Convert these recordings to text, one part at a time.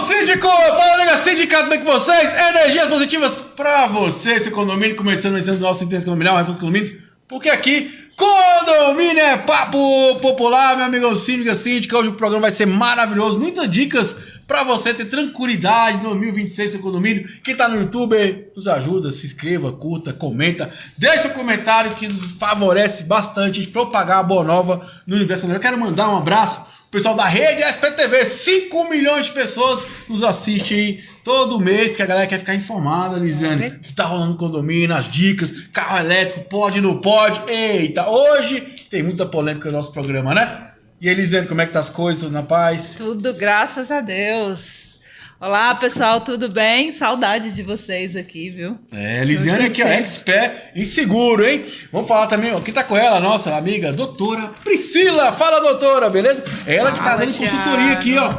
síndico! Fala, nega sindicato, bem com vocês? Energias positivas pra você, esse condomínio, começando o nosso intenso condominial, reforço condomínio, porque aqui, condomínio é papo popular, meu amigo síndico, síndica. Hoje o programa vai ser maravilhoso, muitas dicas pra você ter tranquilidade em 2026 no condomínio. Quem tá no YouTube, nos ajuda, se inscreva, curta, comenta, deixa um comentário que nos favorece bastante de propagar a boa nova no universo condomínio. Eu quero mandar um abraço o pessoal da rede SPTV, 5 milhões de pessoas nos assistem aí todo mês, porque a galera quer ficar informada, Lisiane, que tá rolando no condomínio, as dicas, carro elétrico, pode, não pode. Eita, hoje tem muita polêmica no nosso programa, né? E aí, Lisiane, como é que tá as coisas? Tudo na paz? Tudo, graças a Deus. Olá, pessoal, tudo bem? Saudade de vocês aqui, viu? Lisiane aqui, ó, expert em seguro, hein? Vamos falar também, ó, quem tá com ela, nossa amiga, doutora Priscila. Fala, doutora, beleza? Ela que tá dando consultoria aqui, ó.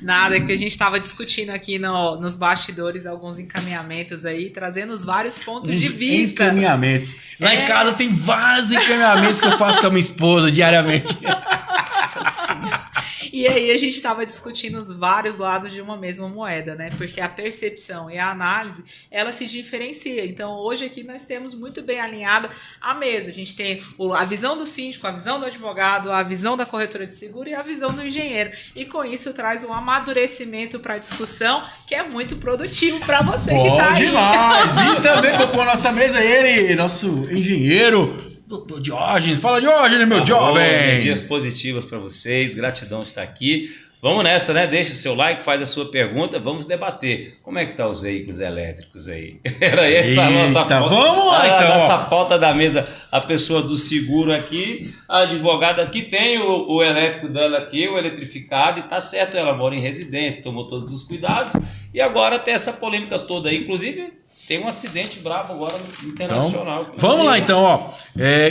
Nada, é que a gente tava discutindo aqui nos bastidores alguns encaminhamentos aí, trazendo os vários pontos de vista. Encaminhamentos. Lá em casa tem vários encaminhamentos que eu faço com a minha esposa diariamente. Nossa Senhora. E aí a gente tava discutindo os vários lados de uma mesma moeda, né? Porque a percepção e a análise, ela se diferencia. Então, hoje aqui nós temos muito bem alinhada a mesa. A gente tem a visão do síndico, a visão do advogado, a visão da corretora de seguro e a visão do engenheiro. E com isso traz um amadurecimento para a discussão que é muito produtivo para você que tá aí. Demais! E também compõe a nossa mesa ele, nosso engenheiro, doutor Diógenes. Fala, Diógenes, meu jovem! Energias positivas para vocês, gratidão de estar aqui. Vamos nessa, né? Deixa o seu like, faz a sua pergunta, vamos debater. Como é que tá os veículos elétricos aí? Era essa a nossa pauta. Vamos lá, então. A nossa pauta da mesa, a pessoa do seguro aqui, a advogada aqui tem o elétrico dela aqui, o eletrificado, e tá certo, ela mora em residência, tomou todos os cuidados, e agora tem essa polêmica toda aí, inclusive... Tem um acidente brabo agora no internacional. Então, vamos lá então, ó.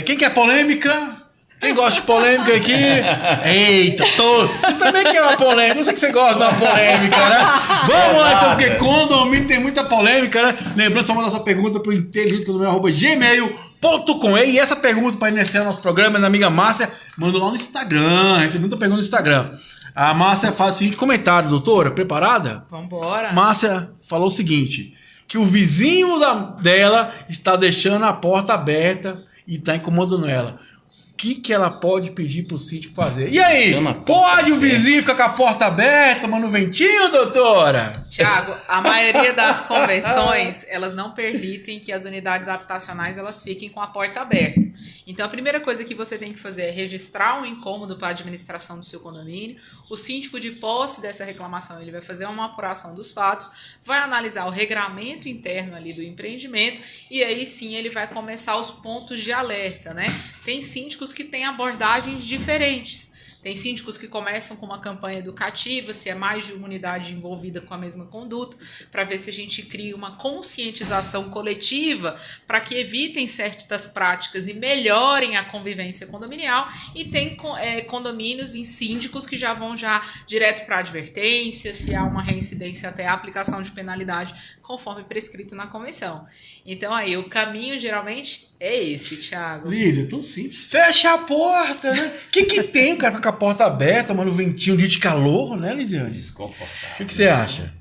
Quem quer polêmica? Quem gosta de polêmica aqui? Eita, você também quer uma polêmica. Eu sei que você gosta de uma polêmica, né? Vamos lá então, porque condomínio tem muita polêmica, né? Lembrando, só mandar essa pergunta para o inteligentecondomínio@gmail.com. E essa pergunta para iniciar o nosso programa, minha amiga Márcia mandou lá no Instagram. Recebi muita pergunta no Instagram. A Márcia faz o seguinte comentário, doutora, preparada? Vambora. Márcia falou o seguinte... que o vizinho dela está deixando a porta aberta e está incomodando ela. O que ela pode pedir para o síndico fazer? E aí, pode o vizinho ficar com a porta aberta, tomando ventinho, doutora? Tiago, a maioria das convenções, elas não permitem que as unidades habitacionais elas fiquem com a porta aberta. Então, a primeira coisa que você tem que fazer é registrar um incômodo para a administração do seu condomínio. O síndico, de posse dessa reclamação, ele vai fazer uma apuração dos fatos, vai analisar o regramento interno ali do empreendimento e aí sim ele vai começar os pontos de alerta, né? Tem síndicos que têm abordagens diferentes. Tem síndicos que começam com uma campanha educativa, se é mais de uma unidade envolvida com a mesma conduta, para ver se a gente cria uma conscientização coletiva para que evitem certas práticas e melhorem a convivência condominial. E tem condomínios e síndicos que já vão direto para advertência, se há uma reincidência até a aplicação de penalidade, conforme prescrito na convenção. Então aí o caminho geralmente é esse, Thiago. Lisa, é tão simples. Fecha a porta, né? O que tem o cara com a porta aberta, mano, ventinho, dia de calor, né, Lisiane? Desconfortável. O que você acha?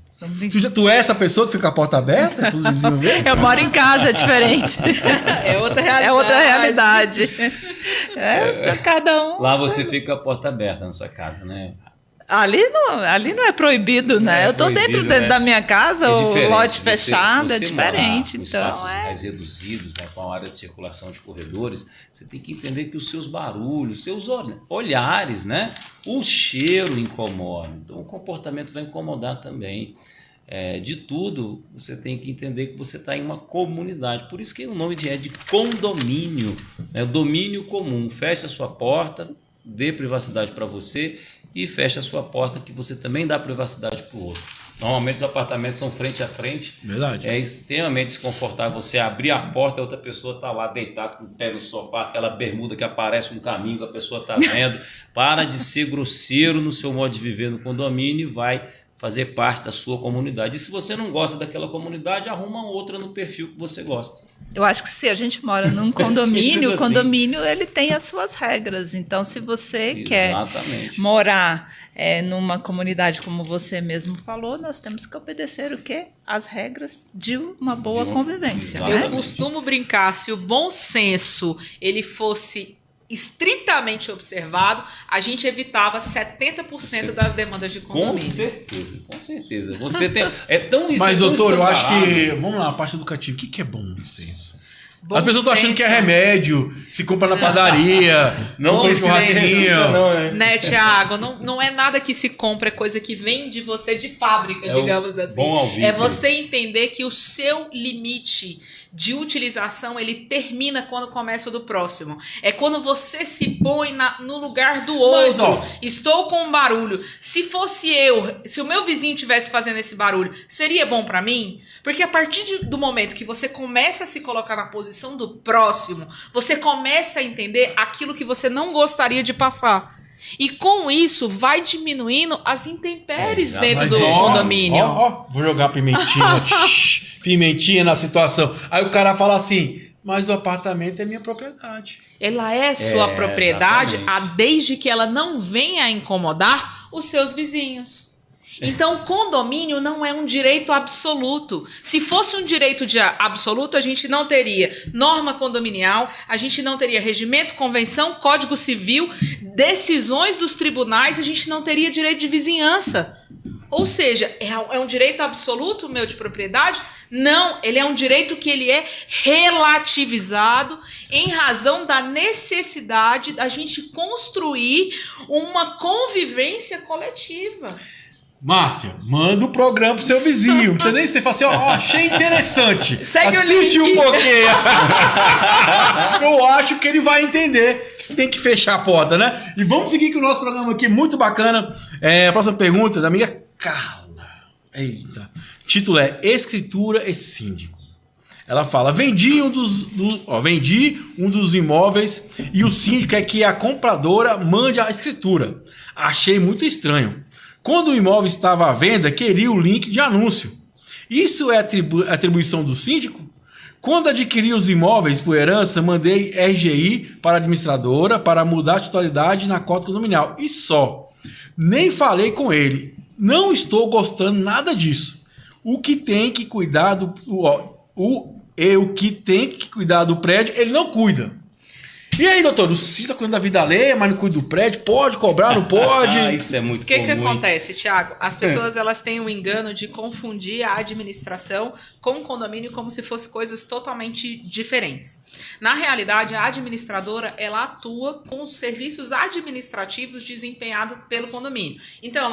Tu é essa pessoa que fica com a porta aberta? Eu moro em casa, é diferente. É outra realidade. É outra realidade. Cada um. Lá você fica com a porta aberta na sua casa, né? Ali não é proibido, né? Eu tô dentro da minha casa, o lote fechado é diferente. Então, espaços mais reduzidos, né, com a área de circulação de corredores, você tem que entender que os seus barulhos, seus olhares, né? O cheiro incomoda. Então, o comportamento vai incomodar também. De tudo, você tem que entender que você está em uma comunidade. Por isso que o nome é de condomínio, né? Domínio comum. Fecha a sua porta, dê privacidade para você e fecha a sua porta que você também dá privacidade para o outro. Normalmente os apartamentos são frente a frente. Verdade. É extremamente desconfortável você abrir a porta e a outra pessoa está lá deitada com o pé no sofá, aquela bermuda que aparece um caminho que a pessoa está vendo. Para de ser grosseiro no seu modo de viver no condomínio e vai fazer parte da sua comunidade. E se você não gosta daquela comunidade, arruma outra no perfil que você gosta. Eu acho que se a gente mora num condomínio, o condomínio ele tem as suas regras. Então, se você quer morar numa comunidade, como você mesmo falou, nós temos que obedecer o quê? As regras de uma boa convivência. Eu costumo brincar, se o bom senso ele fosse estritamente observado, a gente evitava 70% das demandas de condomínio. Com certeza. Você tem, é tão isso. Mas, doutor, eu acho que... Vamos lá, a parte educativa. O que é bom senso? As pessoas estão achando que é remédio, se compra na padaria, não compra churrasquinho. Né, Tiago? Não é nada que se compra, é coisa que vem de você de fábrica, digamos assim. É você entender que o seu limite de utilização, ele termina quando começa o do próximo. É quando você se põe no lugar do outro. Estou com um barulho. Se fosse se o meu vizinho estivesse fazendo esse barulho, seria bom para mim? Porque a partir do momento que você começa a se colocar na posição do próximo, você começa a entender aquilo que você não gostaria de passar. E com isso, vai diminuindo as intempéries dentro do condomínio. Vou jogar pimentinha na situação. Aí o cara fala assim, mas o apartamento é minha propriedade. Ela é sua propriedade desde que ela não venha a incomodar os seus vizinhos. Então, condomínio não é um direito absoluto. Se fosse um direito absoluto, a gente não teria norma condominial, a gente não teria regimento, convenção, código civil, decisões dos tribunais, a gente não teria direito de vizinhança. Ou seja, é um direito absoluto meu de propriedade? Não, ele é um direito que ele é relativizado em razão da necessidade da gente construir uma convivência coletiva. Márcia, manda o programa pro seu vizinho. Não precisa nem ser fala assim, achei interessante. Segue assiste um pouquinho. Eu acho que ele vai entender que tem que fechar a porta, né? E vamos seguir com o nosso programa aqui, muito bacana. A próxima pergunta da amiga Carla. Eita. O título é Escritura e Síndico. Ela fala, vendi um dos imóveis e o síndico quer que a compradora mande a escritura. Achei muito estranho. Quando o imóvel estava à venda, queria o link de anúncio. Isso é atribuição do síndico? Quando adquiri os imóveis por herança, mandei RGI para a administradora para mudar a titularidade na cota condominial. E só. Nem falei com ele. Não estou gostando nada disso. O que tem que cuidar do prédio, ele não cuida. E aí, doutor, o síndico está cuidando da vida alheia, mas não cuida do prédio? Pode cobrar, não pode? Isso é muito comum. O que acontece, Tiago? As pessoas elas têm o engano de confundir a administração com o condomínio como se fossem coisas totalmente diferentes. Na realidade, a administradora ela atua com os serviços administrativos desempenhados pelo condomínio. Então,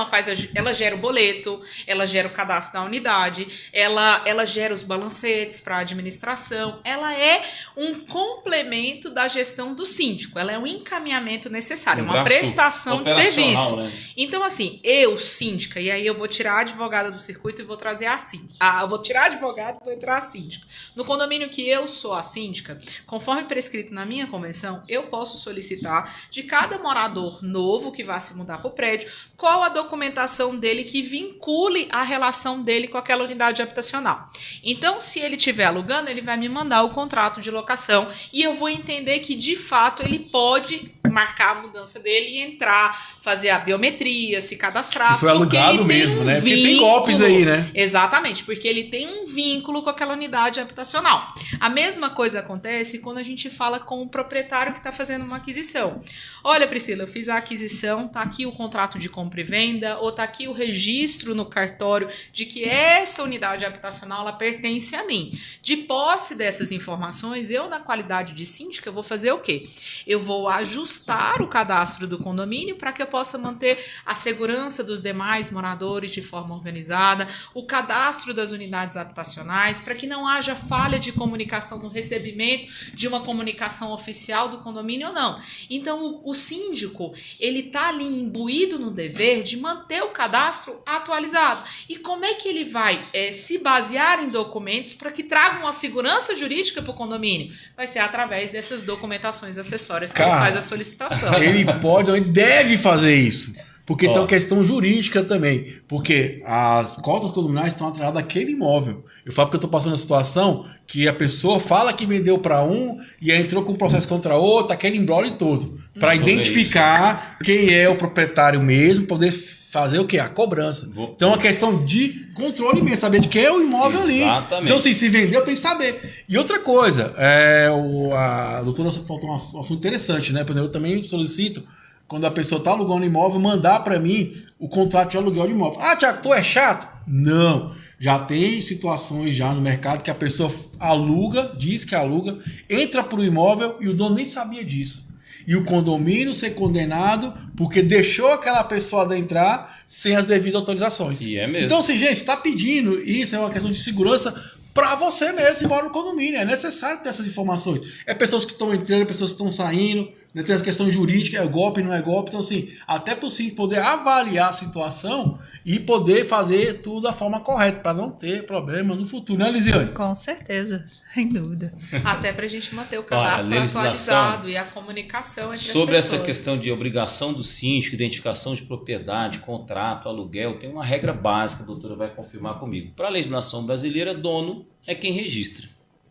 ela gera o boleto, ela gera o cadastro da unidade, ela gera os balancetes para a administração, ela é um complemento da gestão do síndico, ela é um encaminhamento necessário, uma prestação de serviço. Né? Então, assim, eu, síndica, e aí eu vou tirar a advogada do circuito e vou trazer a síndica. Eu vou tirar a advogada e vou entrar a síndica. No condomínio que eu sou a síndica, conforme prescrito na minha convenção, eu posso solicitar de cada morador novo que vá se mudar para o prédio, qual a documentação dele que vincule a relação dele com aquela unidade habitacional. Então, se ele estiver alugando, ele vai me mandar o contrato de locação e eu vou entender que, de fato, ele pode marcar a mudança dele e entrar, fazer a biometria, se cadastrar. Que foi alugado mesmo, né? Porque tem golpes aí, né? Exatamente, porque ele tem um vínculo com aquela unidade habitacional. A mesma coisa acontece quando a gente fala com o proprietário que está fazendo uma aquisição. Olha, Priscila, eu fiz a aquisição, tá aqui o contrato de compra e venda, ou tá aqui o registro no cartório de que essa unidade habitacional ela pertence a mim. De posse dessas informações, eu, na qualidade de síndica, eu vou fazer o quê? Eu vou ajustar o cadastro do condomínio para que eu possa manter a segurança dos demais moradores de forma organizada, o cadastro das unidades habitacionais, para que não haja falha de comunicação no recebimento de uma comunicação oficial do condomínio ou não. Então, o síndico, ele está ali imbuído no dever de manter o cadastro atualizado. E como é que ele vai se basear em documentos para que tragam uma segurança jurídica para o condomínio? Vai ser através dessas documentações acessórias que ele faz a solicitação. Ele pode, ele deve fazer isso. Porque tem uma questão jurídica também. Porque as cotas condominiais estão atreladas àquele imóvel. Eu falo porque eu estou passando uma situação que a pessoa fala que vendeu para um e aí entrou com um processo contra outro, aquele embrolho todo. Para identificar quem é o proprietário mesmo, poder fazer o quê? A cobrança. Então é uma questão de controle mesmo, saber de quem é o imóvel ali. Então, assim, se vendeu, tem que saber. E outra coisa, a doutora faltou um assunto interessante, né? Por exemplo, eu também solicito, quando a pessoa está alugando imóvel, mandar para mim o contrato de aluguel de imóvel. Ah, Tiago, tu é chato? Não. Já tem situações já no mercado que a pessoa aluga, diz que aluga, entra para o imóvel e o dono nem sabia disso. E o condomínio ser condenado porque deixou aquela pessoa adentrar sem as devidas autorizações. E é mesmo. Então, assim, gente, está pedindo, isso é uma questão de segurança para você mesmo que mora no condomínio. É necessário ter essas informações. É pessoas que estão entrando, pessoas que estão saindo, né? Tem essa questão jurídica, é golpe, não é golpe. Então, assim, até para o síndico poder avaliar a situação e poder fazer tudo da forma correta, para não ter problema no futuro, né, Lisiane? Com certeza, sem dúvida. Até para a gente manter o cadastro atualizado e a comunicação entre sobre as pessoas. Essa questão de obrigação do síndico, identificação de propriedade, contrato, aluguel, tem uma regra básica, a doutora vai confirmar comigo. Para a legislação brasileira, dono é quem registra.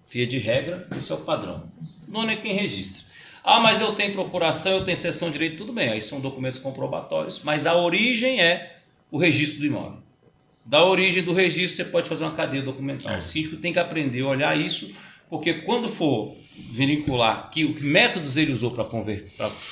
Via de regra, esse é o padrão. Dono é quem registra. Ah, mas eu tenho procuração, eu tenho cessão de direito, tudo bem, aí são documentos comprobatórios, mas a origem é o registro do imóvel. Da origem do registro, você pode fazer uma cadeia documental. O síndico tem que aprender a olhar isso, porque quando for vincular que métodos ele usou para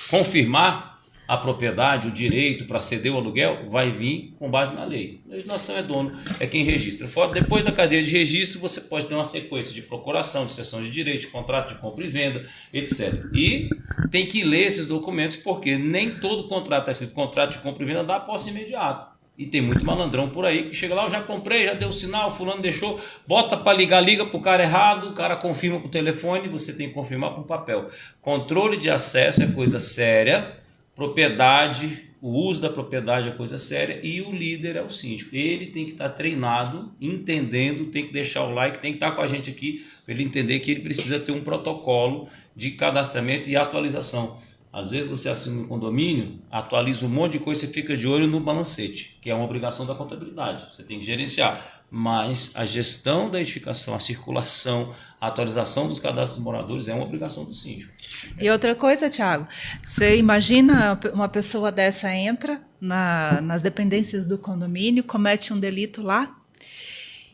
confirmar a propriedade, o direito para ceder o aluguel, vai vir com base na lei. A legislação é dono, é quem registra. Depois da cadeia de registro, você pode dar uma sequência de procuração, de cessão de direito, de contrato de compra e venda, etc. E tem que ler esses documentos, porque nem todo contrato está escrito contrato de compra e venda dá posse imediata. E tem muito malandrão por aí que chega lá, eu já comprei, já deu sinal, fulano deixou, bota para ligar, liga para o cara errado, o cara confirma com o telefone, você tem que confirmar com papel. Controle de acesso é coisa séria, propriedade, o uso da propriedade é coisa séria e o líder é o síndico. Ele tem que estar treinado, entendendo, tem que deixar o like, tem que estar com a gente aqui para ele entender que ele precisa ter um protocolo de cadastramento e atualização. Às vezes você assina um condomínio, atualiza um monte de coisa, você fica de olho no balancete, que é uma obrigação da contabilidade, você tem que gerenciar. Mas a gestão da edificação, a circulação, a atualização dos cadastros dos moradores é uma obrigação do síndico. E outra coisa, Tiago, você imagina uma pessoa dessa entra nas dependências do condomínio, comete um delito lá,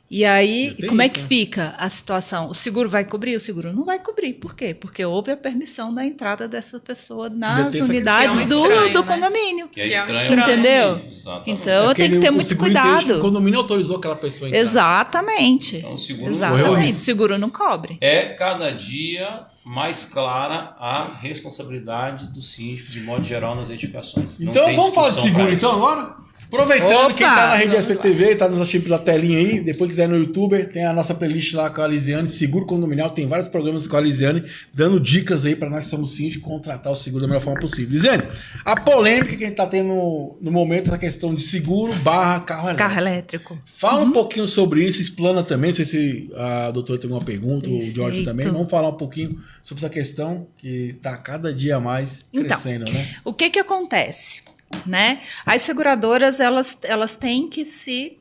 e aí como é que fica a situação? O seguro vai cobrir? O seguro não vai cobrir. Por quê? Porque houve a permissão da entrada dessa pessoa nas unidades do condomínio. Que é estranho. Entendeu? Então tem que ter muito cuidado. O condomínio autorizou aquela pessoa a entrar. Exatamente. Então o seguro Exatamente. O seguro não cobre. É cada dia mais clara a responsabilidade do síndico, de modo geral, nas edificações. Então vamos falar de seguro então agora? Aproveitando, quem está na rede SPTV, está nos assistindo pela telinha aí, depois quiser no YouTube, tem a nossa playlist lá com a Lisiane, Seguro Condominial, tem vários programas com a Lisiane, dando dicas aí para nós que somos síndicos contratar o seguro da melhor forma possível. Lisiane, a polêmica que a gente está tendo no momento, essa questão de seguro / carro elétrico. Carro elétrico. Fala um pouquinho sobre isso, explana também, não sei se a doutora tem alguma pergunta, o Jorge também, vamos falar um pouquinho sobre essa questão que está cada dia mais crescendo, né? O que acontece? Né? As seguradoras elas têm que se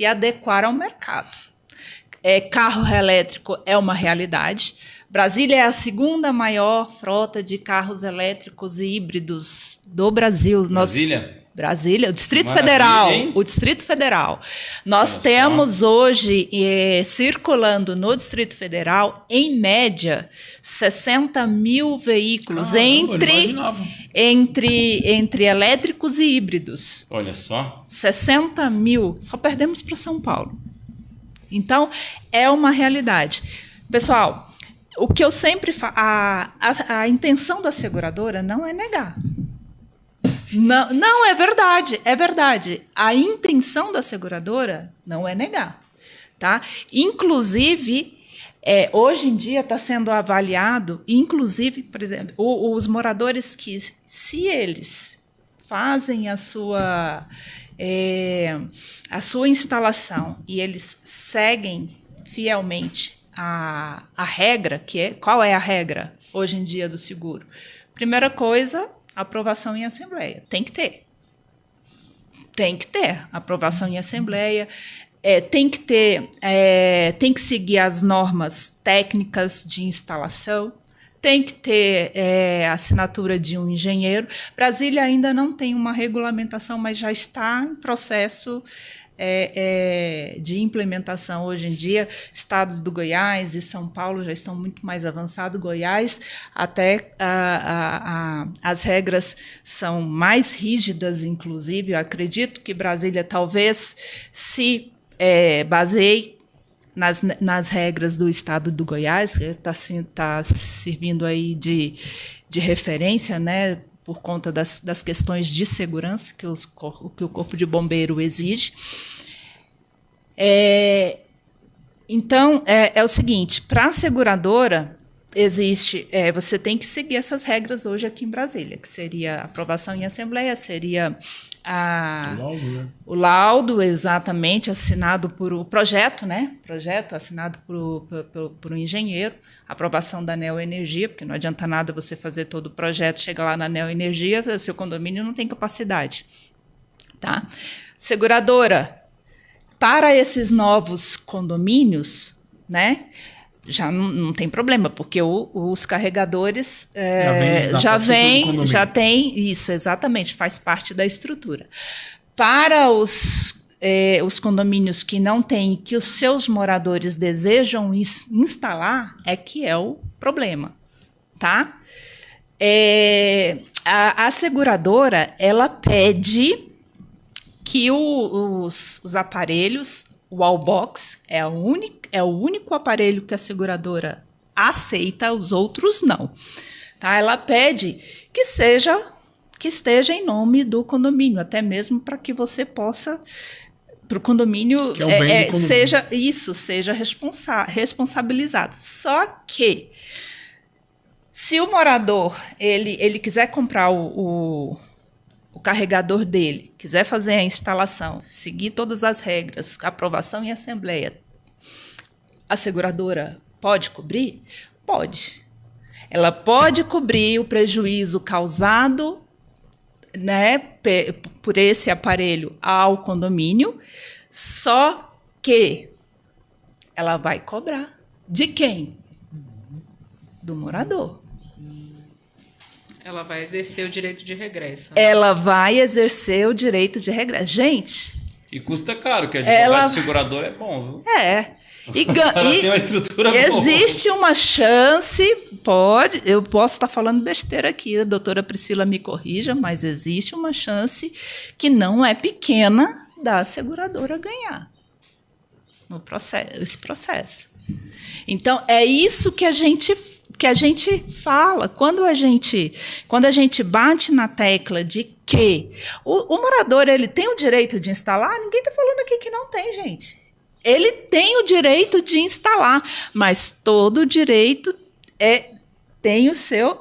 adequar ao mercado. Carro elétrico é uma realidade. Brasília é a segunda maior frota de carros elétricos e híbridos do Brasil. Brasília, o Distrito Federal. Hein? O Distrito Federal. Nós temos hoje, circulando no Distrito Federal, em média, 60 mil veículos entre elétricos e híbridos. Olha só. 60 mil. Só perdemos para São Paulo. Então, é uma realidade. Pessoal, o que eu sempre falo, a intenção da seguradora não é negar. Não, é verdade, é verdade. A intenção da seguradora não é negar. Tá? Inclusive, hoje em dia está sendo avaliado, inclusive, por exemplo, os moradores que, se eles fazem a sua instalação e eles seguem fielmente a regra, qual é a regra hoje em dia do seguro? Primeira coisa, aprovação em assembleia. Tem que ter. Tem que ter aprovação em assembleia. Tem que seguir as normas técnicas de instalação. Tem que ter assinatura de um engenheiro. Brasília ainda não tem uma regulamentação, mas já está em processo de implementação hoje em dia. Estado do Goiás e São Paulo já estão muito mais avançados. Goiás, até as regras são mais rígidas, inclusive. Eu acredito que Brasília talvez se baseie nas regras do Estado do Goiás, que está servindo aí de referência, né, por conta das questões de segurança que o Corpo de Bombeiro exige. Então, é o seguinte, para a seguradora, existe, você tem que seguir essas regras hoje aqui em Brasília, que seria aprovação em assembleia, seria o laudo, exatamente, assinado por o projeto, né? Projeto assinado por um engenheiro, aprovação da Neoenergia, porque não adianta nada você fazer todo o projeto, chega lá na Neoenergia, seu condomínio não tem capacidade. Tá? Seguradora, para esses novos condomínios, né? Já não tem problema, porque os carregadores já tem isso, exatamente, faz parte da estrutura. Para os condomínios que não têm, que os seus moradores desejam instalar, que é o problema, tá? A seguradora, ela pede que os aparelhos, o wallbox é o único aparelho que a seguradora aceita, os outros não. Tá? Ela pede que esteja em nome do condomínio, até mesmo para que você possa, para o condomínio, seja responsabilizado. Só que, se o morador ele quiser comprar o carregador dele, quiser fazer a instalação, seguir todas as regras, aprovação em assembleia, a seguradora pode cobrir? Pode. Ela pode cobrir o prejuízo causado, né, por esse aparelho ao condomínio, só que ela vai cobrar. De quem? Do morador. Ela vai exercer o direito de regresso. Né? Ela vai exercer o direito de regresso. Gente... E custa caro, que advogado de segurador é bom, viu? E tem uma estrutura boa. Existe uma chance, eu posso estar falando besteira aqui, a doutora Priscila me corrija, mas existe uma chance que não é pequena da seguradora ganhar esse processo. Então, é isso que a gente fala, quando a gente bate na tecla de que o morador ele tem o direito de instalar, ninguém está falando aqui que não tem, gente. Ele tem o direito de instalar, mas todo direito tem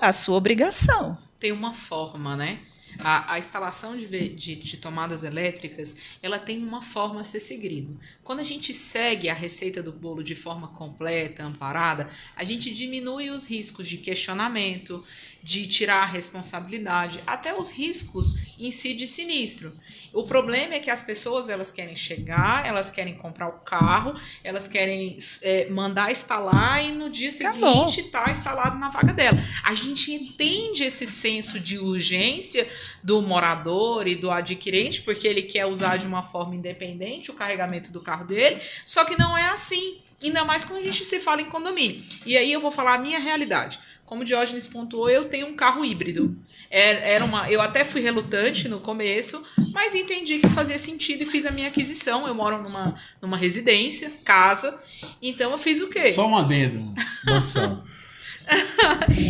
a sua obrigação. Tem uma forma, né? A instalação de tomadas elétricas, ela tem uma forma a ser seguida. Quando a gente segue a receita do bolo de forma completa, amparada, a gente diminui os riscos de questionamento, de tirar a responsabilidade, até os riscos em si de sinistro. O problema é que as pessoas elas querem chegar, elas querem comprar o carro, elas querem mandar instalar e no dia seguinte está instalado na vaga dela. A gente entende esse senso de urgência do morador e do adquirente, porque ele quer usar de uma forma independente o carregamento do carro dele, só que não é assim, ainda mais quando a gente se fala em condomínio. E aí eu vou falar a minha realidade. Como o Diógenes pontuou, eu tenho um carro híbrido. Eu até fui relutante no começo, mas entendi que fazia sentido e fiz a minha aquisição. Eu moro numa residência, casa, então eu fiz o quê? Só um adendo, mansão.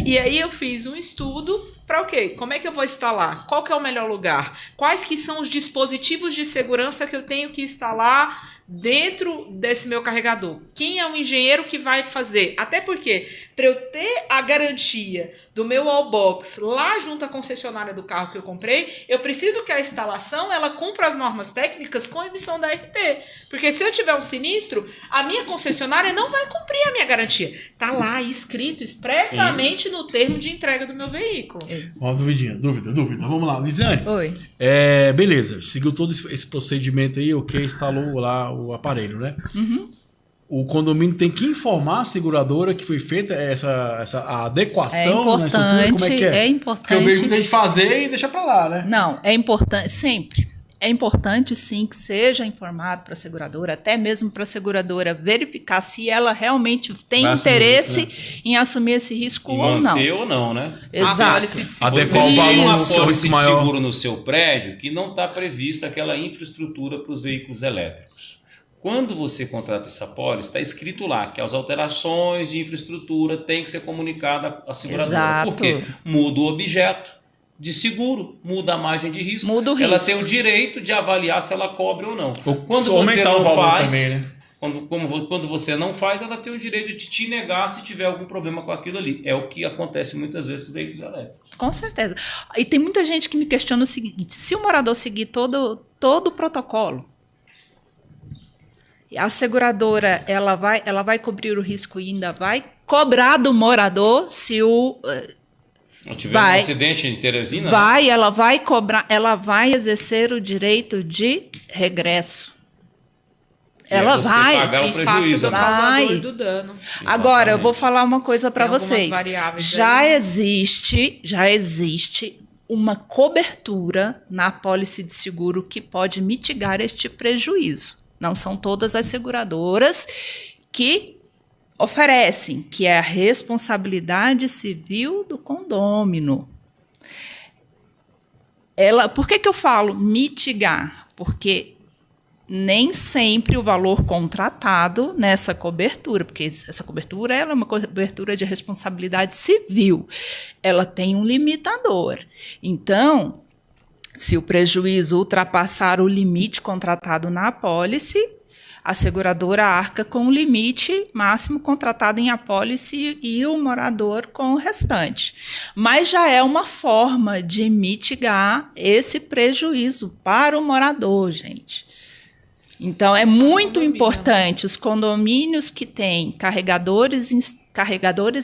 E aí eu fiz um estudo para o quê? Como é que eu vou instalar? Qual que é o melhor lugar? Quais que são os dispositivos de segurança que eu tenho que instalar dentro desse meu carregador? Quem é o engenheiro que vai fazer? Até porque, para eu ter a garantia do meu wallbox lá junto à concessionária do carro que eu comprei, eu preciso que a instalação ela cumpra as normas técnicas com a emissão da RT. Porque se eu tiver um sinistro, a minha concessionária não vai cumprir a minha garantia. Está lá escrito expressamente no termo de entrega do meu veículo. Uma dúvida. Vamos lá, Lisiane. Oi. Beleza, seguiu todo esse procedimento aí, instalou lá o aparelho, né? Uhum. O condomínio tem que informar a seguradora que foi feita a adequação na estrutura, como é que é? É importante. Porque o veículo tem que fazer e deixar para lá, né? Não, é importante, sempre. É importante, sim, que seja informado para a seguradora, até mesmo para a seguradora verificar se ela realmente tem interesse em assumir esse risco ou não. Manter ou não, né? Exato. Adequar o valor uma pólice de seguro no seu prédio que não está prevista aquela infraestrutura para os veículos elétricos. Quando você contrata essa pólice, está escrito lá que as alterações de infraestrutura têm que ser comunicadas à seguradora. Exato. Por quê? Muda o objeto de seguro, muda a margem de risco. Muda o risco. Ela tem o direito de avaliar se ela cobre ou não. Quando você não faz, também, né? Quando você não faz, ela tem o direito de te negar se tiver algum problema com aquilo ali. É o que acontece muitas vezes com veículos elétricos. Com certeza. E tem muita gente que me questiona o seguinte: se o morador seguir todo o protocolo, a seguradora ela vai cobrir o risco e ainda vai cobrar do morador se o tiver um acidente em Teresina? Ela vai cobrar, ela vai exercer o direito de regresso. Ela vai pagar o prejuízo, do causador do dano. Agora, eu vou falar uma coisa para vocês. Já existe uma cobertura na apólice de seguro que pode mitigar este prejuízo. Não são todas as seguradoras que oferecem, que é a responsabilidade civil do condômino. Por que eu falo mitigar? Porque nem sempre o valor contratado nessa cobertura, porque essa cobertura ela é uma cobertura de responsabilidade civil, ela tem um limitador. Então, se o prejuízo ultrapassar o limite contratado na apólice, a seguradora arca com o limite máximo contratado em apólice e o morador com o restante. Mas já é uma forma de mitigar esse prejuízo para o morador, gente. Então, é muito importante os condomínios que têm carregadores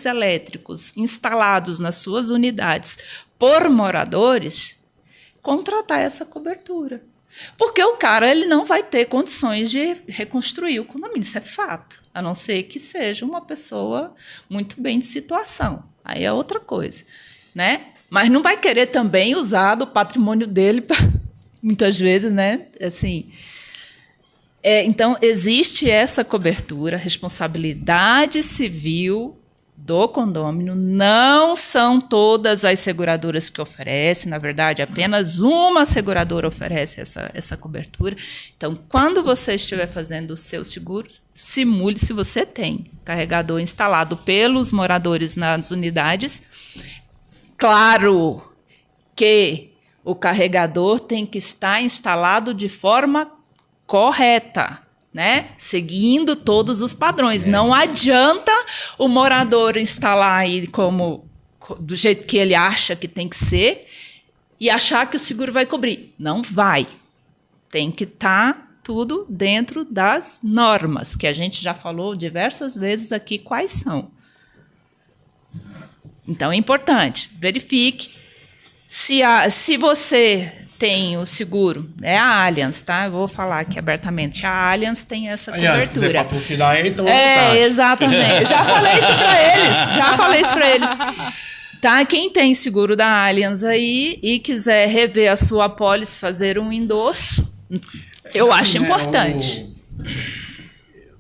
elétricos instalados nas suas unidades por moradores contratar essa cobertura. Porque o cara ele não vai ter condições de reconstruir o condomínio, isso é fato, a não ser que seja uma pessoa muito bem de situação. Aí é outra coisa, né? Mas não vai querer também usar do patrimônio dele, muitas vezes, né? Assim, então, existe essa cobertura, responsabilidade civil do condômino. Não são todas as seguradoras que oferecem, na verdade, apenas uma seguradora oferece essa cobertura. Então, quando você estiver fazendo o seu seguro, simule se você tem carregador instalado pelos moradores nas unidades. Claro que o carregador tem que estar instalado de forma correta, né? Seguindo todos os padrões. Não adianta o morador instalar aí do jeito que ele acha que tem que ser e achar que o seguro vai cobrir. Não vai. Tem que estar tudo dentro das normas, que a gente já falou diversas vezes aqui quais são. Então, é importante. Verifique. Se você tem o seguro, é a Allianz, tá? Eu vou falar aqui abertamente. A Allianz tem essa cobertura. Se quiser patrocinar aí, então exatamente. Já falei isso para eles. Tá? Quem tem seguro da Allianz aí e quiser rever a sua apólice, fazer um endosso, eu acho importante.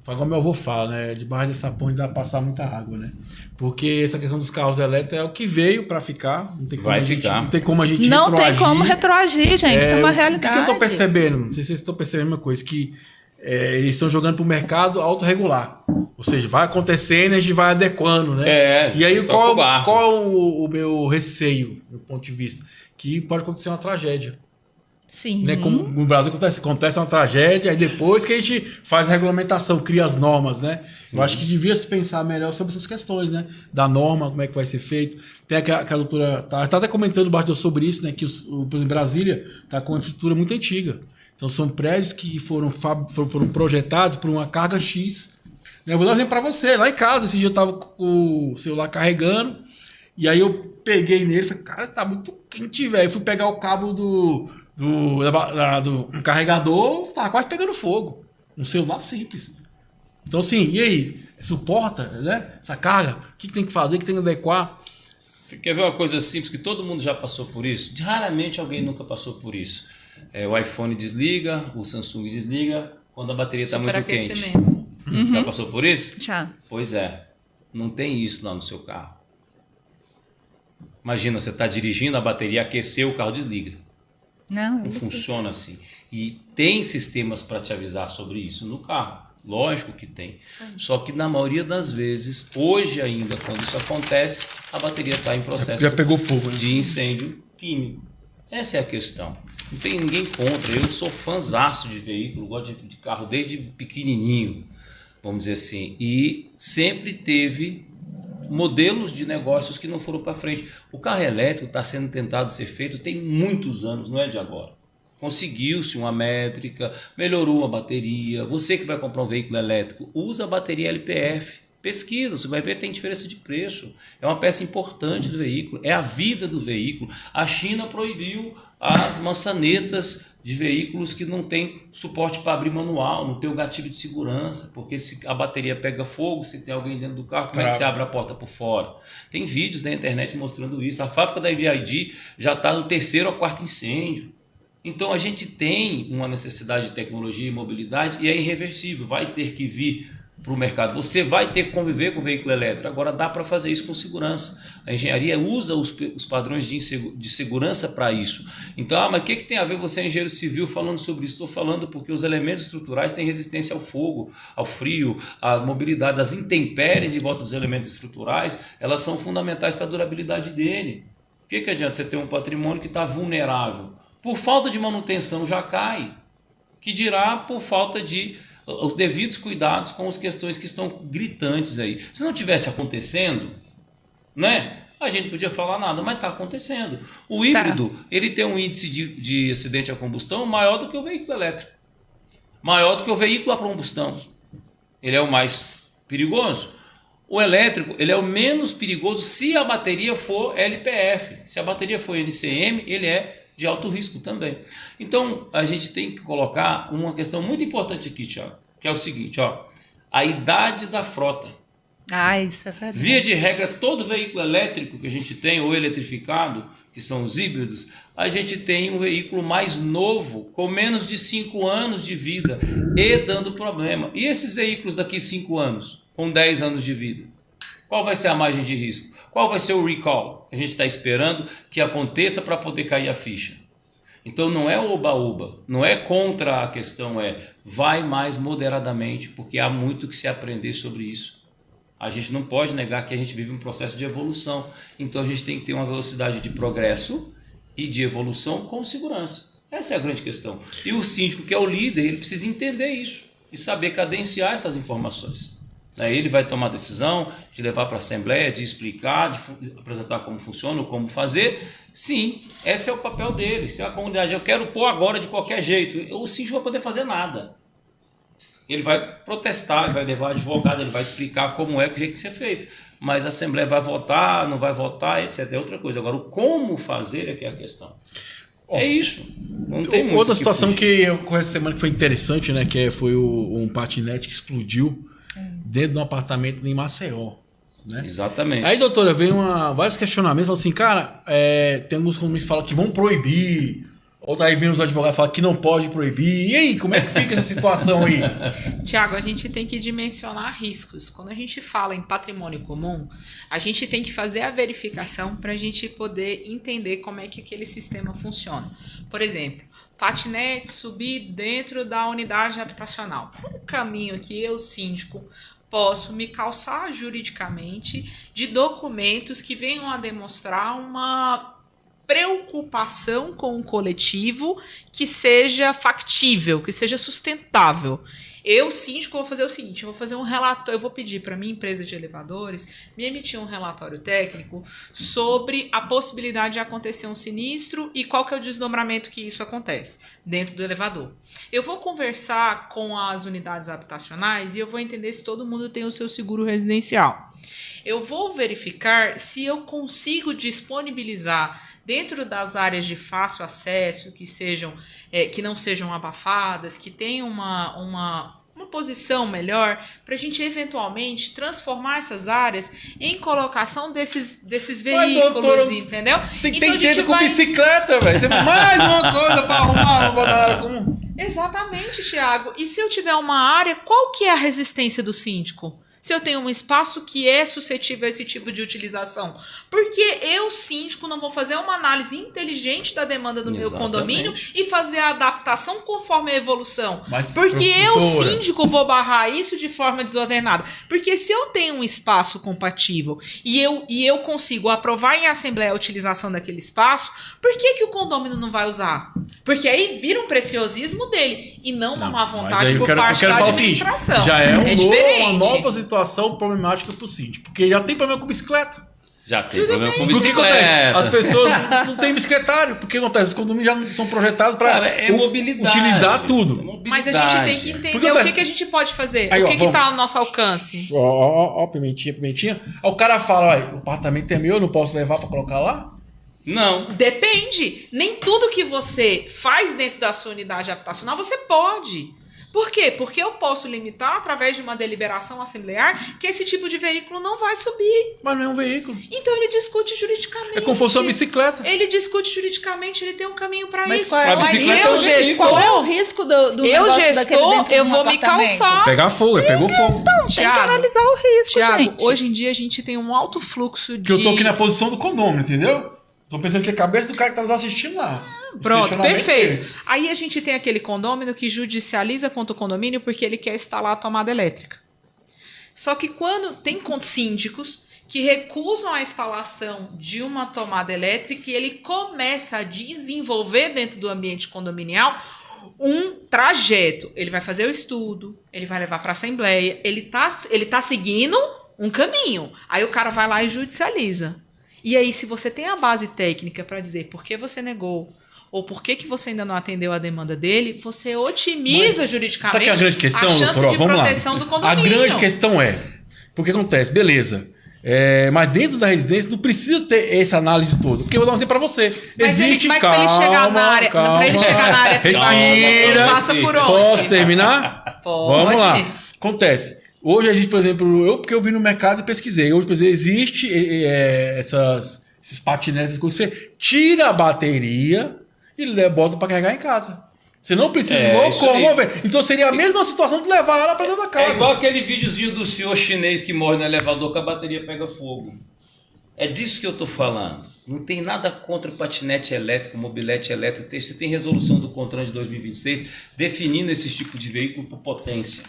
Como meu avô fala, né? Debaixo dessa ponte dá pra passar muita água, né? Porque essa questão dos carros elétricos é o que veio para ficar. Não tem como não tem como a gente não retroagir. Tem como retroagir, gente. Isso é uma realidade. O que eu estou percebendo? Não sei se vocês estão percebendo uma coisa, que eles estão jogando para o mercado autorregular. Ou seja, vai acontecendo e a gente vai adequando, né? E aí qual o meu receio, do meu ponto de vista? Que pode acontecer uma tragédia. Sim. Né? Como no Brasil acontece uma tragédia, aí depois que a gente faz a regulamentação, cria as normas, né? Sim. Eu acho que devia se pensar melhor sobre essas questões, né? Da norma, como é que vai ser feito. Tem aquela doutora... Tá até comentando bastante sobre isso, né? Que por exemplo, Brasília está com uma infraestrutura muito antiga. Então são prédios que foram projetados por uma carga X. Eu vou dar um exemplo para você. Lá em casa, esse dia eu estava com o celular carregando, e aí eu peguei nele e falei, cara, tá muito quente, velho. Fui pegar o cabo do carregador, tava quase pegando fogo. Um celular simples. Então, assim, e aí? Suporta, né? Essa carga? O que tem que fazer? O que tem que adequar? Você quer ver uma coisa simples que todo mundo já passou por isso? Raramente alguém nunca passou por isso. O iPhone desliga, o Samsung desliga quando a bateria está muito quente. Uhum. Já passou por isso? Já. Pois é. Não tem isso lá no seu carro. Imagina, você está dirigindo, a bateria aqueceu, o carro desliga. Não funciona assim. E tem sistemas para te avisar sobre isso no carro. Lógico que tem. Só que na maioria das vezes, hoje ainda, quando isso acontece, a bateria está em processo já pegou fogo, né? De incêndio químico. Essa é a questão. Não tem ninguém contra. Eu sou fãzaço de veículo, gosto de carro desde pequenininho, vamos dizer assim. E sempre teve modelos de negócios que não foram para frente. O carro elétrico está sendo tentado ser feito tem muitos anos, não é de agora. Conseguiu-se uma métrica, melhorou a bateria. Você que vai comprar um veículo elétrico, usa a bateria LPF. Pesquisa, você vai ver que tem diferença de preço. É uma peça importante do veículo, é a vida do veículo. A China proibiu as maçanetas de veículos que não tem suporte para abrir manual, não tem o gatilho de segurança, porque se a bateria pega fogo, se tem alguém dentro do carro, como é que você abre a porta por fora? Tem vídeos na internet mostrando isso. A fábrica da BYD já está no 3º ou 4º incêndio. Então a gente tem uma necessidade de tecnologia e mobilidade e é irreversível, vai ter que vir para o mercado. Você vai ter que conviver com o veículo elétrico. Agora dá para fazer isso com segurança. A engenharia usa os padrões de segurança para isso. Então, mas o que tem a ver você, engenheiro civil, falando sobre isso? Estou falando porque os elementos estruturais têm resistência ao fogo, ao frio, às mobilidades, às intempéries em volta dos elementos estruturais, elas são fundamentais para a durabilidade dele. O que adianta você ter um patrimônio que está vulnerável? Por falta de manutenção já cai. Que dirá por falta de os devidos cuidados com as questões que estão gritantes aí. Se não tivesse acontecendo, né, a gente podia falar nada, mas está acontecendo. O híbrido, ele tem um índice de acidente a combustão maior do que o veículo elétrico. Maior do que o veículo a combustão. Ele é o mais perigoso. O elétrico, ele é o menos perigoso se a bateria for LPF. Se a bateria for NCM, ele é de alto risco também. Então, a gente tem que colocar uma questão muito importante aqui, Thiago, que é o seguinte, a idade da frota. Isso é verdade. Via de regra, todo veículo elétrico que a gente tem, ou eletrificado, que são os híbridos, a gente tem um veículo mais novo, com menos de 5 anos de vida, e dando problema. E esses veículos daqui 5 anos, com 10 anos de vida? Qual vai ser a margem de risco? Qual vai ser o recall? A gente está esperando que aconteça para poder cair a ficha. Então não é oba-oba, não é contra a questão, vai mais moderadamente, porque há muito que se aprender sobre isso. A gente não pode negar que a gente vive um processo de evolução. Então a gente tem que ter uma velocidade de progresso e de evolução com segurança. Essa é a grande questão. E o síndico, que é o líder, ele precisa entender isso e saber cadenciar essas informações. Aí ele vai tomar a decisão de levar para a Assembleia, de explicar, de apresentar como funciona, como fazer. Sim, esse é o papel dele. Se a comunidade, eu quero pôr agora de qualquer jeito, o síndico vai poder fazer nada. Ele vai protestar, ele vai levar advogado, ele vai explicar como é que o jeito que ser feito. Mas a Assembleia vai votar, não vai votar, etc. É outra coisa. Agora, o como fazer é que é a questão. É isso. Não tem muito. Outra situação que ocorreu essa semana que foi interessante, né? Que foi um patinete que explodiu dentro de um apartamento em Maceió. Né? Exatamente. Aí, doutora, veio vários questionamentos, falam assim, cara, tem alguns comunistas que falam que vão proibir, outros aí vem os advogados falam que não pode proibir. E aí, como é que fica essa situação aí? Tiago, a gente tem que dimensionar riscos. Quando a gente fala em patrimônio comum, a gente tem que fazer a verificação para a gente poder entender como é que aquele sistema funciona. Por exemplo, patinete subir dentro da unidade habitacional. Um caminho que eu, síndico, posso me calçar juridicamente de documentos que venham a demonstrar uma preocupação com o coletivo que seja factível, que seja sustentável. Eu, síndico, vou fazer o seguinte, eu vou fazer um relatório, eu vou pedir para a minha empresa de elevadores me emitir um relatório técnico sobre a possibilidade de acontecer um sinistro e qual que é o desdobramento que isso acontece dentro do elevador. Eu vou conversar com as unidades habitacionais e eu vou entender se todo mundo tem o seu seguro residencial. Eu vou verificar se eu consigo disponibilizar dentro das áreas de fácil acesso, que não sejam abafadas, que tenham uma posição melhor, para a gente eventualmente transformar essas áreas em colocação desses veículos, doutora, entendeu? Tem Então, gente com bicicleta, velho. Sempre mais uma coisa para arrumar, uma botar na área comum. Exatamente, Tiago. E se eu tiver uma área, qual que é a resistência do síndico? Se eu tenho um espaço que é suscetível a esse tipo de utilização. Porque eu, síndico, não vou fazer uma análise inteligente da demanda do meu condomínio e fazer a adaptação conforme a evolução. Porque eu, síndico, vou barrar isso de forma desordenada. Porque se eu tenho um espaço compatível e eu consigo aprovar em assembleia a utilização daquele espaço, por que o condomínio não vai usar? Porque aí vira um preciosismo dele e não uma má vontade por parte da administração. Já é diferente. Uma nova situação problemática para o síndico. Porque já tem problema com bicicleta. Já tem problema com bicicleta. As pessoas não têm bicicletário. Porque acontece? Os condomínios já são projetados para utilizar tudo. Mas a gente tem que entender o que a gente pode fazer. Aí, o que está ao nosso alcance. Ó, pimentinha. Aí o cara fala, o apartamento é meu, eu não posso levar para colocar lá? Não. Depende. Nem tudo que você faz dentro da sua unidade habitacional, você pode. Por quê? Porque eu posso limitar, através de uma deliberação assemblear, que esse tipo de veículo não vai subir. Mas não é um veículo. Então ele discute juridicamente. É como se fosse uma bicicleta. Ele discute juridicamente, ele tem um caminho para isso. Qual é o risco do eu, gestor, eu vou me calçar. Pegar fogo, pegou fogo. Então, tem que analisar o risco, Thiago, gente. hoje em dia a gente tem um alto fluxo de... Que eu tô aqui na posição do condomínio, entendeu? Tô pensando que é a cabeça do cara que tá nos assistindo lá. Pronto, perfeito. Aí a gente tem aquele condômino que judicializa contra o condomínio porque ele quer instalar a tomada elétrica. Só que quando tem síndicos que recusam a instalação de uma tomada elétrica e ele começa a desenvolver dentro do ambiente condominial um trajeto. Ele vai fazer o estudo, ele vai levar para a assembleia, ele tá seguindo um caminho. Aí o cara vai lá e judicializa. E aí, se você tem a base técnica para dizer por que você negou ou por que você ainda não atendeu a demanda dele, você otimiza juridicamente sabe que a grande questão, a chance doutor, de proteção do condomínio. A grande questão é, porque acontece, beleza, mas dentro da residência não precisa ter essa análise toda, porque eu vou dar um tempo para você. Mas para ele chegar na área privada, ele passa por onde? Posso terminar? Pode. Vamos lá. Acontece. Hoje a gente, por exemplo, porque eu vi no mercado e pesquisei. Hoje, por exemplo, existe esses patinetes que você tira a bateria e bota para carregar em casa. Você não precisa locomover. Então seria a mesma situação de levar ela para dentro da casa. É igual aquele videozinho do senhor chinês que morre no elevador que a bateria pega fogo. É disso que eu estou falando. Não tem nada contra o patinete elétrico, mobilete elétrico. Você tem resolução do CONTRAN de 2026 definindo esse tipo de veículo por potência.